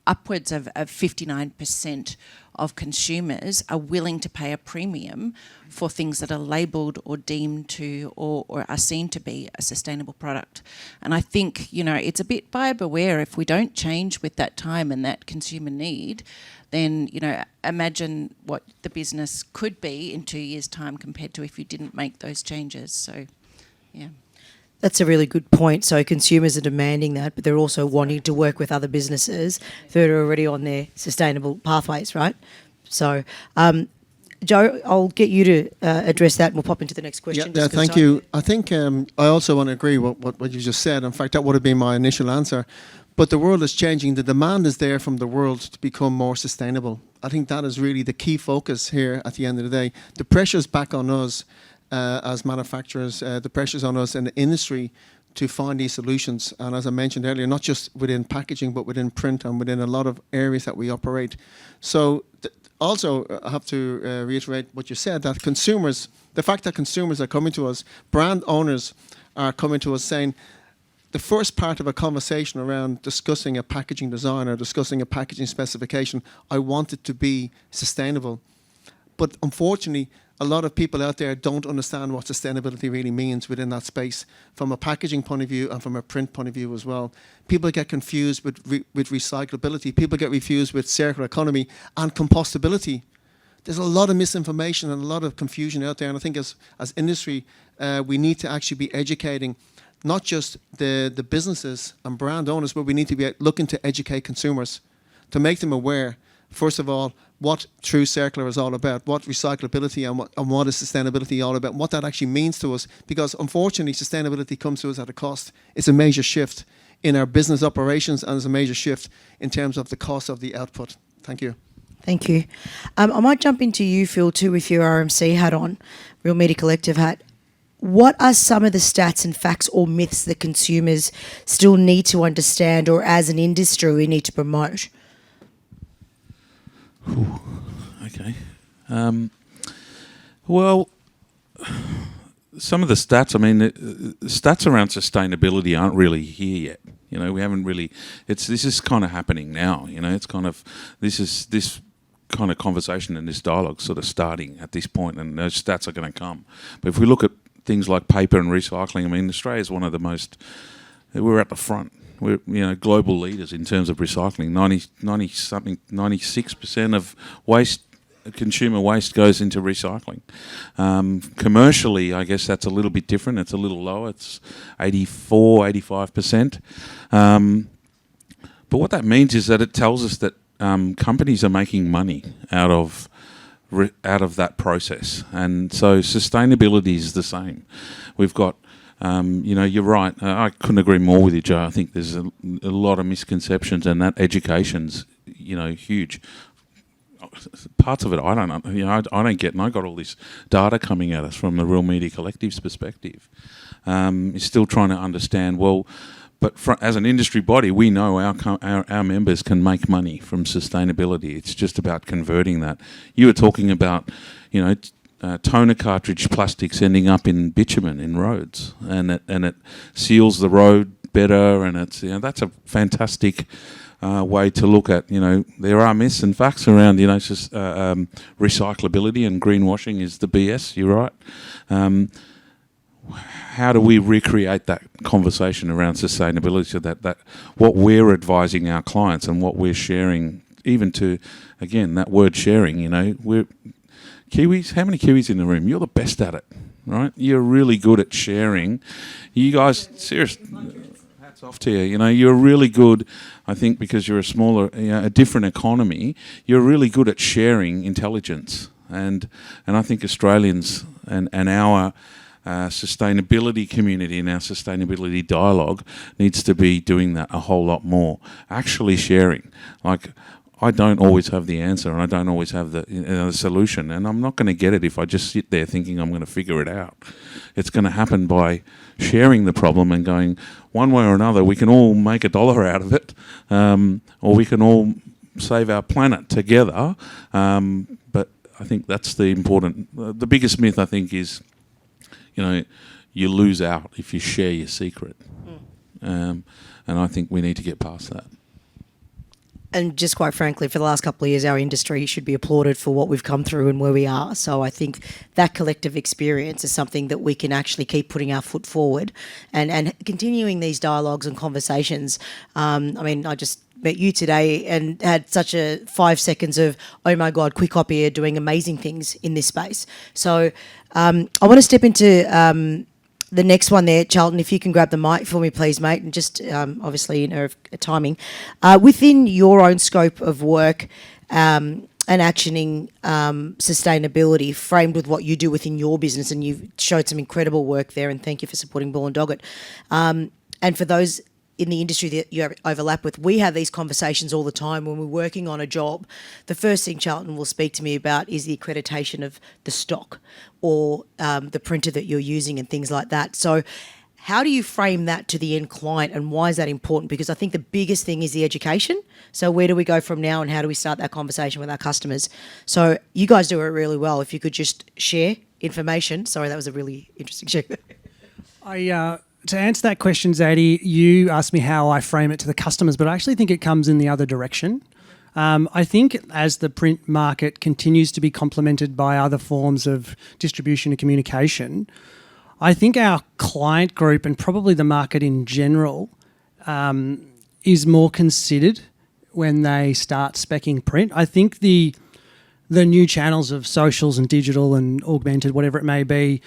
upwards of 59% of consumers are willing to pay a premium for things that are labelled or deemed to or are seen to be a sustainable product. And I think, it's a bit buyer beware. If we don't change with that time and that consumer need, then, imagine what the business could be in 2 years' time compared to if you didn't make those changes. So, yeah. That's a really good point. So consumers are demanding that, but they're also wanting to work with other businesses that are already on their sustainable pathways, right? So, Joe, I'll get you to address that, and we'll pop into the next question. Yeah, thank you. I think I also want to agree with what you just said. In fact, that would have been my initial answer. But the world is changing. The demand is there from the world to become more sustainable. I think that is really the key focus here at the end of the day. The pressure's back on us as manufacturers, the pressure's on us in the industry to find these solutions. And as I mentioned earlier, not just within packaging, but within print and within a lot of areas that we operate. So also, I have to reiterate what you said, that consumers, the fact that consumers are coming to us, brand owners are coming to us saying, the first part of a conversation around discussing a packaging design or discussing a packaging specification, I want it to be sustainable. But unfortunately, a lot of people out there don't understand what sustainability really means within that space, from a packaging point of view and from a print point of view as well. People get confused with recyclability. People get confused with circular economy and compostability. There's a lot of misinformation and a lot of confusion out there. And I think as industry, we need to actually be educating not just the businesses and brand owners, but we need to be looking to educate consumers, to make them aware, first of all, what true circular is all about, what recyclability and what is sustainability all about, and what that actually means to us. Because unfortunately, sustainability comes to us at a cost. It's a major shift in our business operations, and it's a major shift in terms of the cost of the output. Thank you. Thank you. I might jump into you, Phil, too, with your RMC hat on, Real Media Collective hat. What are some of the stats and facts or myths that consumers still need to understand, or as an industry we need to promote? Ooh, okay. Well, some of the stats, the stats around sustainability aren't really here yet. We haven't really, this is kind of happening now, it's kind of, this kind of conversation and this dialogue sort of starting at this point, and those stats are going to come. But if we look at things like paper and recycling, Australia is one of the most, we're at the front. We're global leaders in terms of recycling. 96% of waste, consumer waste, goes into recycling. Commercially, I guess that's a little bit different. It's a little lower. It's 85%. But what that means is that it tells us that companies are making money out of that process, and so sustainability is the same. We've got, you're right. I couldn't agree more with you, Joe. I think there's a lot of misconceptions, and that education's, huge. Parts of it I don't know. I don't get, and I got all this data coming at us from the Real Media Collective's perspective. You're still trying to understand. Well, but as an industry body, we know our members can make money from sustainability. It's just about converting that. You were talking about, toner cartridge plastics ending up in bitumen in roads, and it seals the road better, and it's that's a fantastic way to look at. There are myths and facts around just recyclability, and greenwashing is the BS. You're right. How do we recreate that conversation around sustainability so that what we're advising our clients and what we're sharing, even to, again, that word sharing, we're Kiwis, how many Kiwis in the room? You're the best at it, right? You're really good at sharing. You guys, seriously, hats off to you. You're really good, I think, because you're a smaller, a different economy, you're really good at sharing intelligence. And I think Australians and our sustainability community and our sustainability dialogue needs to be doing that a whole lot more. Actually sharing. Like, I don't always have the answer, and I don't always have the solution, and I'm not going to get it if I just sit there thinking I'm going to figure it out. It's going to happen by sharing the problem and going, one way or another, we can all make $1 out of it, or we can all save our planet together. But I think that's the biggest myth, I think, is you lose out if you share your secret. And I think we need to get past that. And just quite frankly, for the last couple of years, our industry should be applauded for what we've come through and where we are. So I think that collective experience is something that we can actually keep putting our foot forward and continuing these dialogues and conversations. I just met you today and had such a 5 seconds of, oh my God, Quick Copy are doing amazing things in this space. So I want to step into the next one there, Charlton, if you can grab the mic for me, please, mate, and just obviously, timing. Within your own scope of work and actioning sustainability, framed with what you do within your business, and you've showed some incredible work there, and thank you for supporting Bull and Doggett. And for those in the industry that you overlap with, we have these conversations all the time when we're working on a job. The first thing Charlton will speak to me about is the accreditation of the stock or the printer that you're using and things like that. So how do you frame that to the end client, and why is that important? Because I think the biggest thing is the education. So where do we go from now, and how do we start that conversation with our customers? So you guys do it really well. If you could just share information. Sorry, that was a really interesting share. To answer that question, Zaidee, you asked me how I frame it to the customers, but I actually think it comes in the other direction. I think as the print market continues to be complemented by other forms of distribution and communication, I think our client group and probably the market in general is more considered when they start speccing print. I think the new channels of socials and digital and augmented, whatever it may be,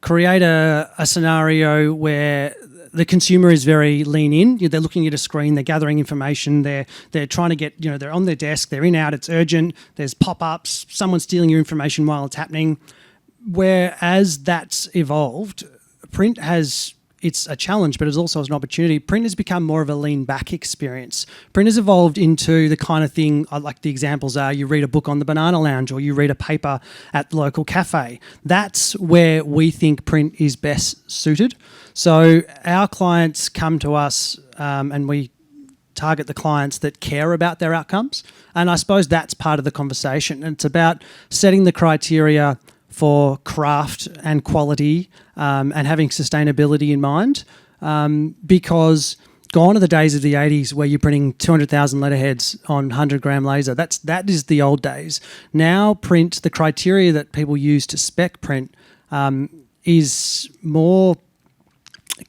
create a scenario where the consumer is very lean in. They're looking at a screen, they're gathering information, they're trying to get, they're on their desk, they're in, out, it's urgent, there's pop-ups, someone's stealing your information while it's happening. Whereas that's evolved, print it's a challenge, but it's also an opportunity. Print has become more of a lean back experience. Print has evolved into the kind of thing, like the examples are, you read a book on the Banana Lounge or you read a paper at the local cafe. That's where we think print is best suited. So our clients come to us and we target the clients that care about their outcomes. And I suppose that's part of the conversation. And it's about setting the criteria for craft and quality and having sustainability in mind, because gone are the days of the 80s where you're printing 200,000 letterheads on 100-gram laser. That is the old days. Now print, the criteria that people use to spec print is more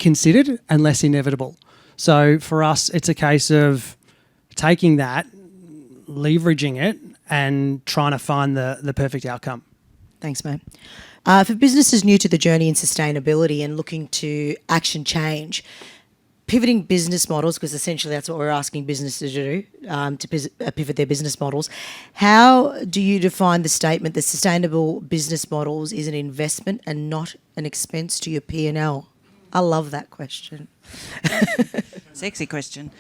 considered and less inevitable. So for us, it's a case of taking that, leveraging it, and trying to find the perfect outcome. Thanks, mate. For businesses new to the journey in sustainability and looking to action change, pivoting business models, because essentially that's what we're asking businesses to do, pivot their business models. How do you define the statement that sustainable business models is an investment and not an expense to your P&L? I love that question. Sexy question.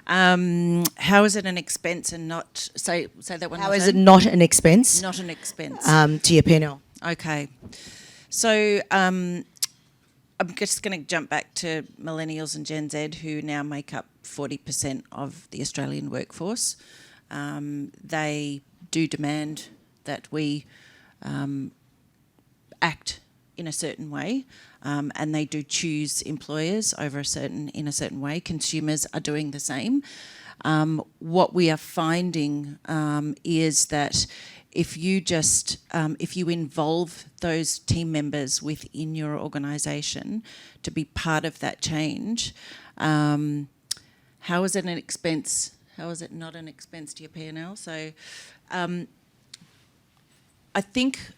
How is it an expense and not... Say that one How more is time. it not an expense Not an expense. to your P&L? Okay. So I'm just going to jump back to millennials and Gen Z, who now make up 40% of the Australian workforce. They do demand that we act in a certain way, and they do choose employers in a certain way. Consumers are doing the same. What we are finding is that if you involve those team members within your organisation to be part of that change, how is it an expense? How is it not an expense to your P&L? So I think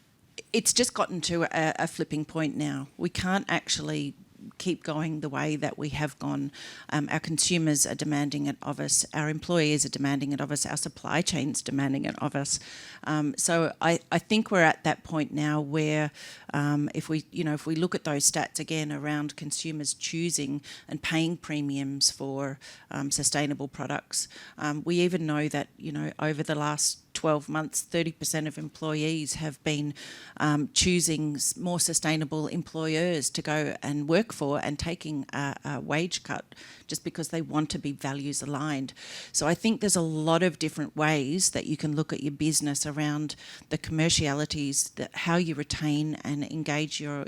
it's just gotten to a flipping point now. We can't actually keep going the way that we have gone. Our consumers are demanding it of us. Our employees are demanding it of us. Our supply chain's demanding it of us. So I think we're at that point now where if we look at those stats again around consumers choosing and paying premiums for sustainable products, we even know that over the last 12 months, 30% of employees have been choosing more sustainable employers to go and work for and taking a wage cut just because they want to be values aligned. So I think there's a lot of different ways that you can look at your business around the commercialities, how you retain and engage your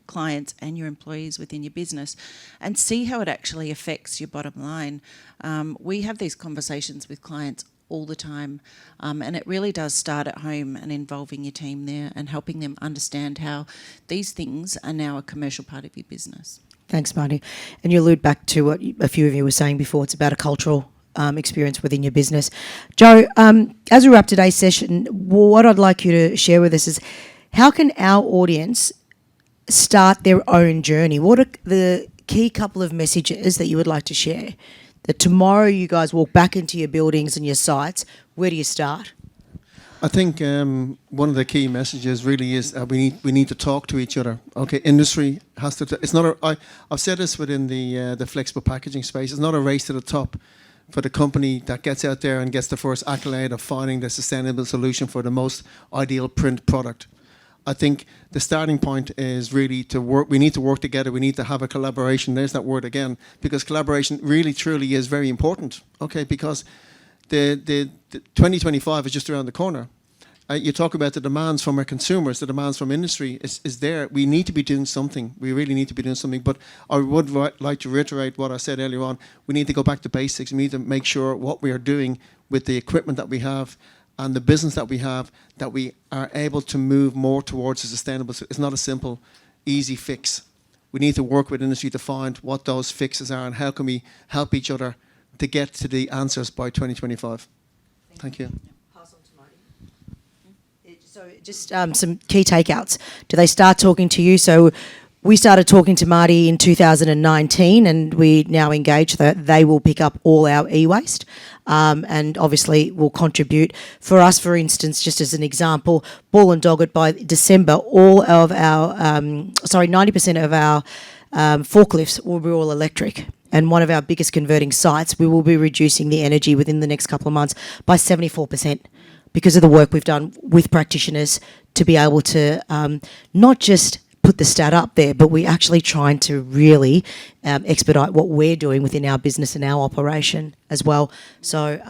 clients and your employees within your business, and see how it actually affects your bottom line. We have these conversations with clients all the time, and it really does start at home and involving your team there and helping them understand how these things are now a commercial part of your business. Thanks, Mardi. And you allude back to what a few of you were saying before. It's about a cultural experience within your business. Joe, as we wrap today's session, what I'd like you to share with us is how can our audience start their own journey? What are the key couple of messages that you would like to share? That tomorrow you guys walk back into your buildings and your sites, where do you start? I think one of the key messages really is we need to talk to each other. Okay, industry has to. It's not. I've said this within the flexible packaging space. It's not a race to the top for the company that gets out there and gets the first accolade of finding the sustainable solution for the most ideal print product. I think the starting point is really to work. We need to work together. We need to have a collaboration. There's that word again, because collaboration really, truly is very important. Okay, because the 2025 is just around the corner. You talk about the demands from our consumers, the demands from industry is there. We need to be doing something. We really need to be doing something. But I would like to reiterate what I said earlier on. We need to go back to basics. We need to make sure what we are doing with the equipment that we have and the business that we have, that we are able to move more towards a sustainable. It's not a simple, easy fix. We need to work with industry to find what those fixes are and how can we help each other to get to the answers by 2025. Thank you. Pass on to Mardi. So just some key takeouts. Do they start talking to you? So we started talking to Mardi in 2019 and we now engage that they will pick up all our e-waste and obviously will contribute. For us, for instance, just as an example, Ball and Doggett by December, all of our, 90% of our forklifts will be all electric. And one of our biggest converting sites, we will be reducing the energy within the next couple of months by 74% because of the work we've done with practitioners to be able to not just put the stat up there, but we're actually trying to really expedite what we're doing within our business and our operation as well. So,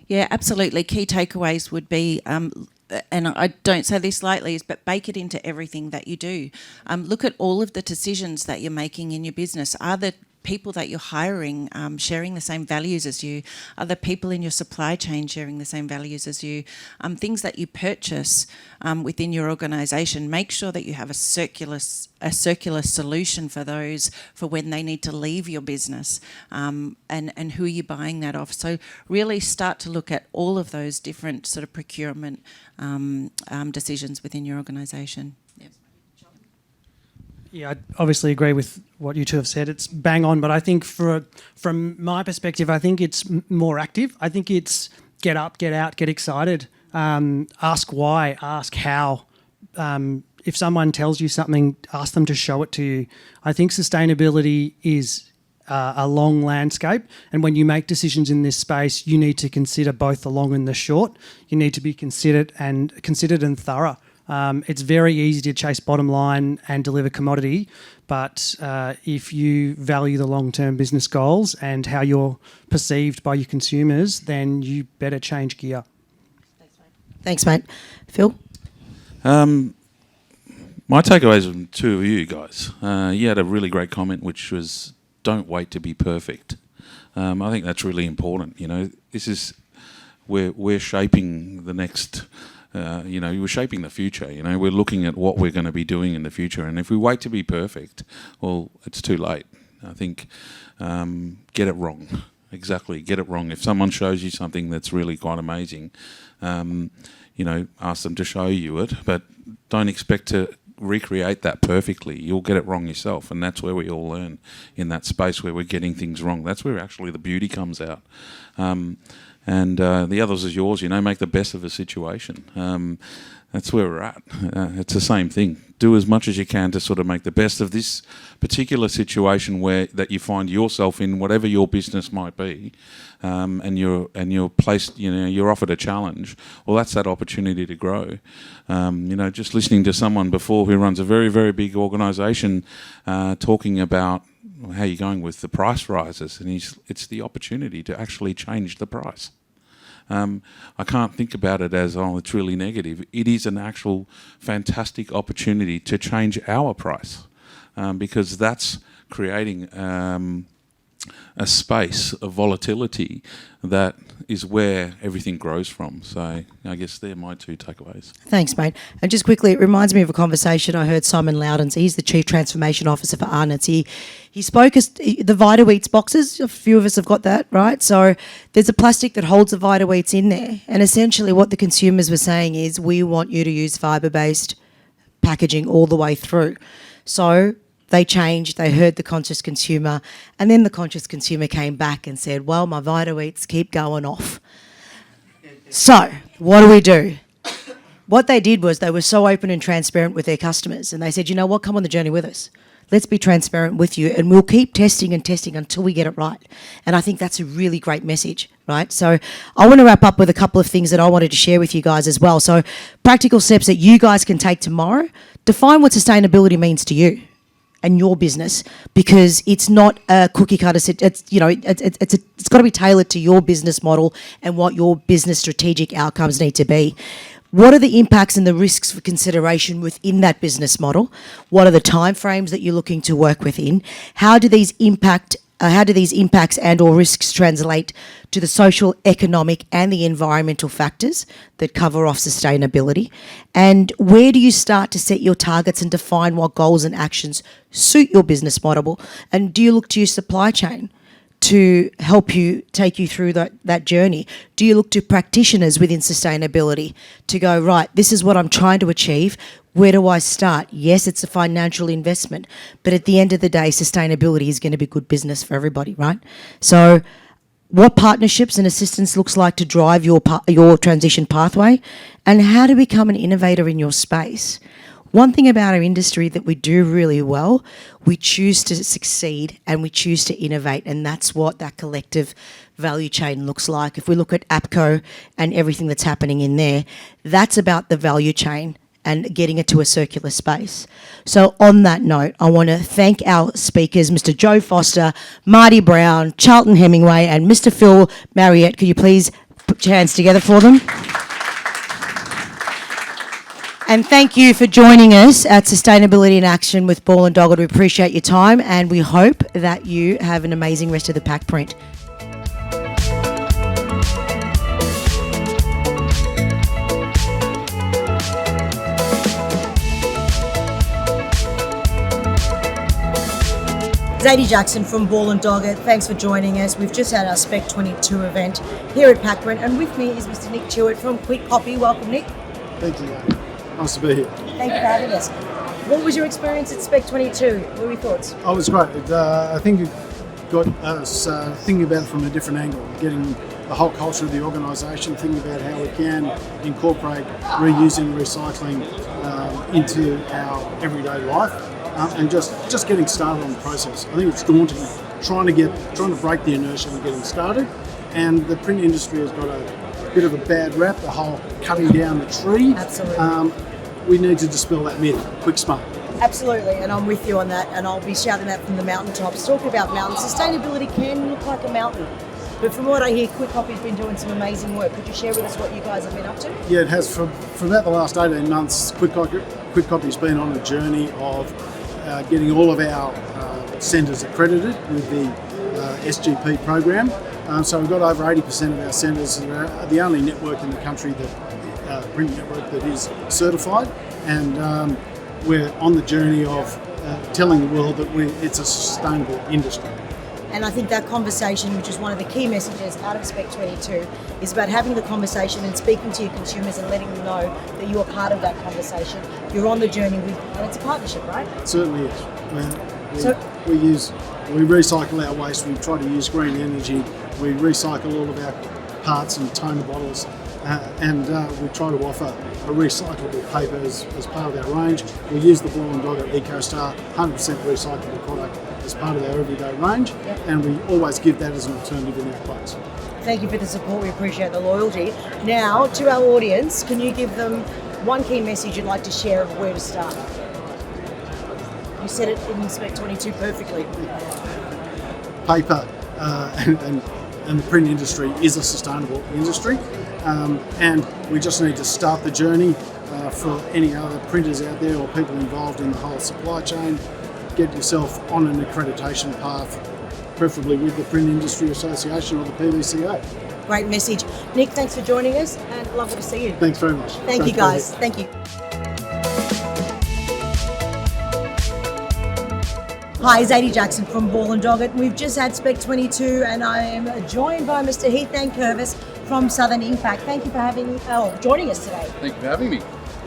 Yeah, absolutely. Key takeaways would be, and I don't say this lightly, but bake it into everything that you do. Look at all of the decisions that you're making in your business. Are the people that you're hiring sharing the same values as you? Are the people in your supply chain sharing the same values as you? Things that you purchase within your organisation, make sure that you have a circular solution for those for when they need to leave your business, and who are you buying that off. So really start to look at all of those different sort of procurement decisions within your organisation. Yep. Yeah, I obviously agree with what you two have said. It's bang on, but I think from my perspective, I think it's more active. I think it's get up, get out, get excited, ask why, ask how. If someone tells you something, ask them to show it to you. I think sustainability is a long landscape, and when you make decisions in this space, you need to consider both the long and the short. You need to be considered and thorough. It's very easy to chase bottom line and deliver commodity, but if you value the long-term business goals and how you're perceived by your consumers, then you better change gear. Thanks, mate. Phil? My takeaways from two of you guys. You had a really great comment, which was, don't wait to be perfect. I think that's really important. You know, this is, we're shaping the next, we're shaping the future. You know, we're looking at what we're going to be doing in the future. And if we wait to be perfect, well, it's too late. I think get it wrong. Exactly, get it wrong. If someone shows you something that's really quite amazing, ask them to show you it, but don't expect to recreate that perfectly. You'll get it wrong yourself, and that's where we all learn, in that space where we're getting things wrong. That's where actually the beauty comes out. The others is yours, make the best of a situation. That's where we're at. It's the same thing. Do as much as you can to sort of make the best of this particular situation that you find yourself in, whatever your business might be, and you're placed, you're offered a challenge. Well, that's that opportunity to grow. Just listening to someone before who runs a very, very big organisation talking about how you're going with the price rises, and it's the opportunity to actually change the price. I can't think about it as, it's really negative. It is an actual fantastic opportunity to change our price, because that's creating a space of volatility that is where everything grows from. So I guess they're my two takeaways. Thanks, mate. And just quickly, it reminds me of a conversation I heard Simon Loudons. He's the Chief Transformation Officer for Arnott's. He spoke as the Vita-Weets boxes. A few of us have got that, right? So there's a plastic that holds the Vita-Weets in there. And essentially what the consumers were saying is, we want you to use fibre-based packaging all the way through. So they changed, they heard the conscious consumer, and then the conscious consumer came back and said, well, my Vita-Weets keep going off. So what do? What they did was they were so open and transparent with their customers, and they said, you know what, come on the journey with us. Let's be transparent with you, and we'll keep testing and testing until we get it right. And I think that's a really great message, right? So I want to wrap up with a couple of things that I wanted to share with you guys as well. So practical steps that you guys can take tomorrow. Define what sustainability means to you and your business, because it's not a cookie cutter. It's got to be tailored to your business model and what your business strategic outcomes need to be. What are the impacts and the risks for consideration within that business model? What are the timeframes that you're looking to work within? How do these impacts and or risks translate to the social, economic and the environmental factors that cover off sustainability? And where do you start to set your targets and define what goals and actions suit your business model? And do you look to your supply chain to help you take you through that journey? Do you look to practitioners within sustainability to go, right, this is what I'm trying to achieve, where do I start? Yes, it's a financial investment, but at the end of the day, sustainability is going to be good business for everybody, right? So what partnerships and assistance looks like to drive your transition pathway, and how to become an innovator in your space. One thing about our industry that we do really well, we choose to succeed and we choose to innovate, and that's what that collective value chain looks like. If we look at APCO and everything that's happening in there, that's about the value chain and getting it to a circular space. So on that note, I want to thank our speakers, Mr. Joe Foster, Mardi Brown, Charlton Hemingway, and Mr. Phil Mariette. Could you please put your hands together for them? And thank you for joining us at Sustainability in Action with Ball and Doggett. We appreciate your time, and we hope that you have an amazing rest of the PacPrint. Zaidee.Jackson from Ball and Doggett. Thanks for joining us. We've just had our SPEC22 event here at PacPrint, and with me is Mr. Nick Chewett from Quick Copy. Welcome, Nick. Thank you. Nice to be here. Thank you for having us. What was your experience at SPEC22? What were your thoughts? Oh, it was great. I think it got us thinking about it from a different angle, getting the whole culture of the organisation, thinking about how we can incorporate reusing, recycling into our everyday life, and just getting started on the process. I think it's daunting trying to break the inertia and getting started. And the print industry has got a bit of a bad rap, the whole cutting down the tree. Absolutely. We need to dispel that myth, quick, smart. Absolutely, and I'm with you on that, and I'll be shouting that from the mountaintops. Talking about mountains, sustainability can look like a mountain, but from what I hear, Quick Copy's been doing some amazing work. Could you share with us what you guys have been up to? Yeah, it has. For about the last 18 months, Quick Copy's been on a journey of getting all of our centres accredited with the SGP program. So we've got over 80% of our centres. We're the only network in the country, print network, that is certified, and we're on the journey of telling the world that it's a sustainable industry. And I think that conversation, which is one of the key messages out of SPEC22, is about having the conversation and speaking to your consumers and letting them know that you are part of that conversation. You're on the journey with, and it's a partnership, right? It certainly is. We recycle our waste. We try to use green energy. We recycle all of our parts and toner bottles, and we try to offer a recyclable paper as part of our range. We use the Doggett EcoStar 100% recyclable product as part of our everyday range, and we always give that as an alternative in our place. Thank you for the support. We appreciate the loyalty. Now, to our audience, can you give them one key message you'd like to share of where to start? You said it in SPEC22 perfectly. Paper and the print industry is a sustainable industry, and we just need to start the journey for any other printers out there or people involved in the whole supply chain. Get yourself on an accreditation path, preferably with the Print Industry Association or the PVCA. Great message. Nick, thanks for joining us, and lovely to see you. Thanks very much. Thank you, guys. Thank you. Hi, Zaidee.Jackson from Doggett. We've just had SPEC22, and I am joined by Mr. Heath Curvis from Southern Impact. Thank you for joining us today. Thank you for having me.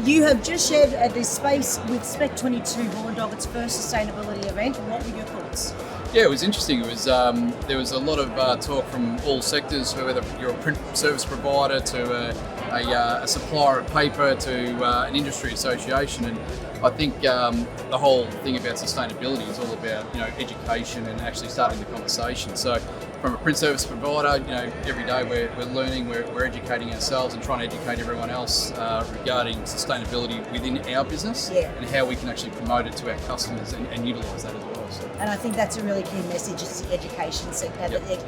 You have just shared this space with SPEC22, Doggett's first sustainability event. What were your thoughts? Yeah, it was interesting. It was there was a lot of talk from all sectors, whether you're a print service provider to a supplier of paper to an industry association, and I think the whole thing about sustainability is all about education and actually starting the conversation. So from a print service provider, every day we're learning, we're educating ourselves and trying to educate everyone else regarding sustainability within our business and how we can actually promote it to our customers and utilise that as well. So. And I think that's a really key message, is the education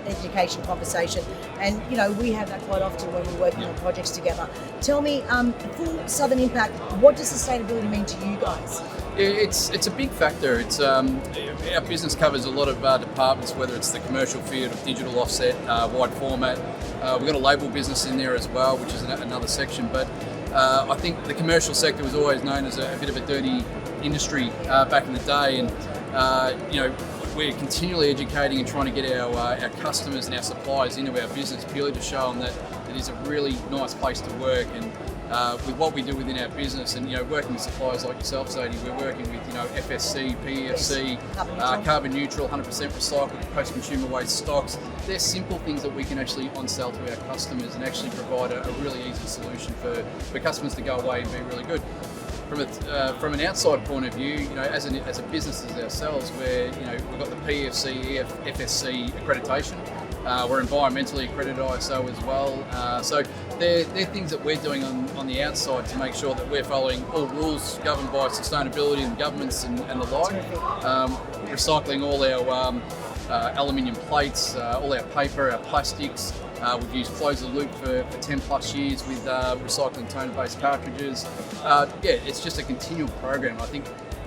education conversation. And we have that quite often when we're working on projects together. Tell me, for Southern Impact, what does sustainability mean to you guys? It's a big factor. It's our business covers a lot of departments, whether it's the commercial field of digital offset, wide format. We've got a label business in there as well, which is another section. But I think the commercial sector was always known as a bit of a dirty industry back in the day, and we're continually educating and trying to get our customers and our suppliers into our business purely to show them that it is a really nice place to work. And with what we do within our business, and working with suppliers like yourself, Zaidee, we're working with FSC, PEFC, carbon neutral, 100% recycled, post-consumer waste stocks. They're simple things that we can actually on-sell to our customers and actually provide a really easy solution for customers to go away and be really good. From an outside point of view, as a business as ourselves, where we've got the PEFC, FSC accreditation. We're environmentally accredited ISO as well. So they're things that we're doing on the outside to make sure that we're following all rules governed by sustainability and governments and the like. Recycling all our aluminium plates, all our paper, our plastics. We've used Close the Loop for 10 plus years with recycling toner-based cartridges. It's just a continual program.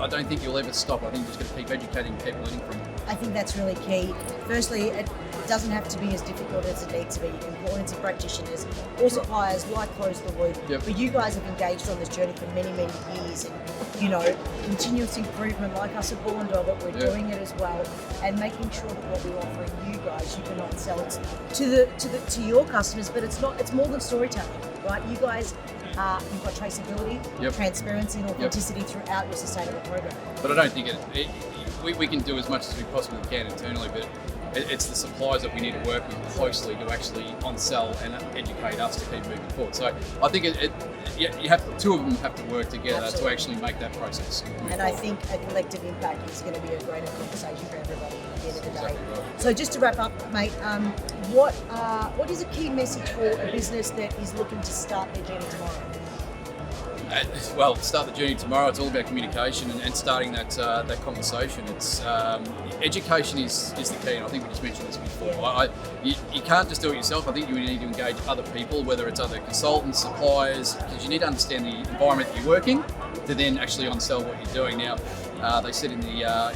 I don't think you'll ever stop. I think you're just going to keep educating and keep learning from it. I think that's really key. Firstly, it doesn't have to be as difficult as it needs to be. You can call into practitioners or suppliers like Close the Loop. But you guys have engaged on this journey for many, many years, and continuous improvement, like us at Doggett, we're doing it as well, and making sure that what we're offering you guys, you can on-sell to your customers. But it's more than storytelling, right? You guys You've got traceability, transparency, and authenticity throughout your sustainable program. But I don't think we can do as much as we possibly can internally, but it's the suppliers that we need to work with closely to actually on-sell and educate us to keep moving forward. So I think you have two of them have to work together to actually make that process move And I forward. think a collective impact is going to be a greater conversation for everybody at the end of the day. Exactly right. So just to wrap up, mate, what is a key message for a business that is looking to start their journey tomorrow? Well, start the journey tomorrow. It's all about communication and starting that conversation. It's education is the key, and I think we just mentioned this before. You can't just do it yourself. I think you need to engage other people, whether it's other consultants, suppliers, because you need to understand the environment that you're working to then actually on-sell what you're doing. Now, they said in the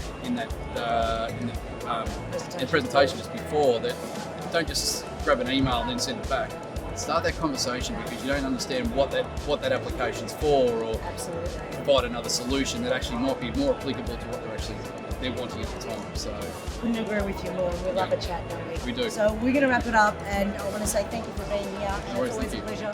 presentation just before that don't just grab an email and then send it back. Start that conversation because you don't understand what that application's for, or provide another solution that actually might be more applicable to what they're wanting at the time. So Couldn't agree with you more. We love a chat, don't we? We do. So we're going to wrap it up, and I want to say thank you for being here. And No worries, it's always thank a you. pleasure.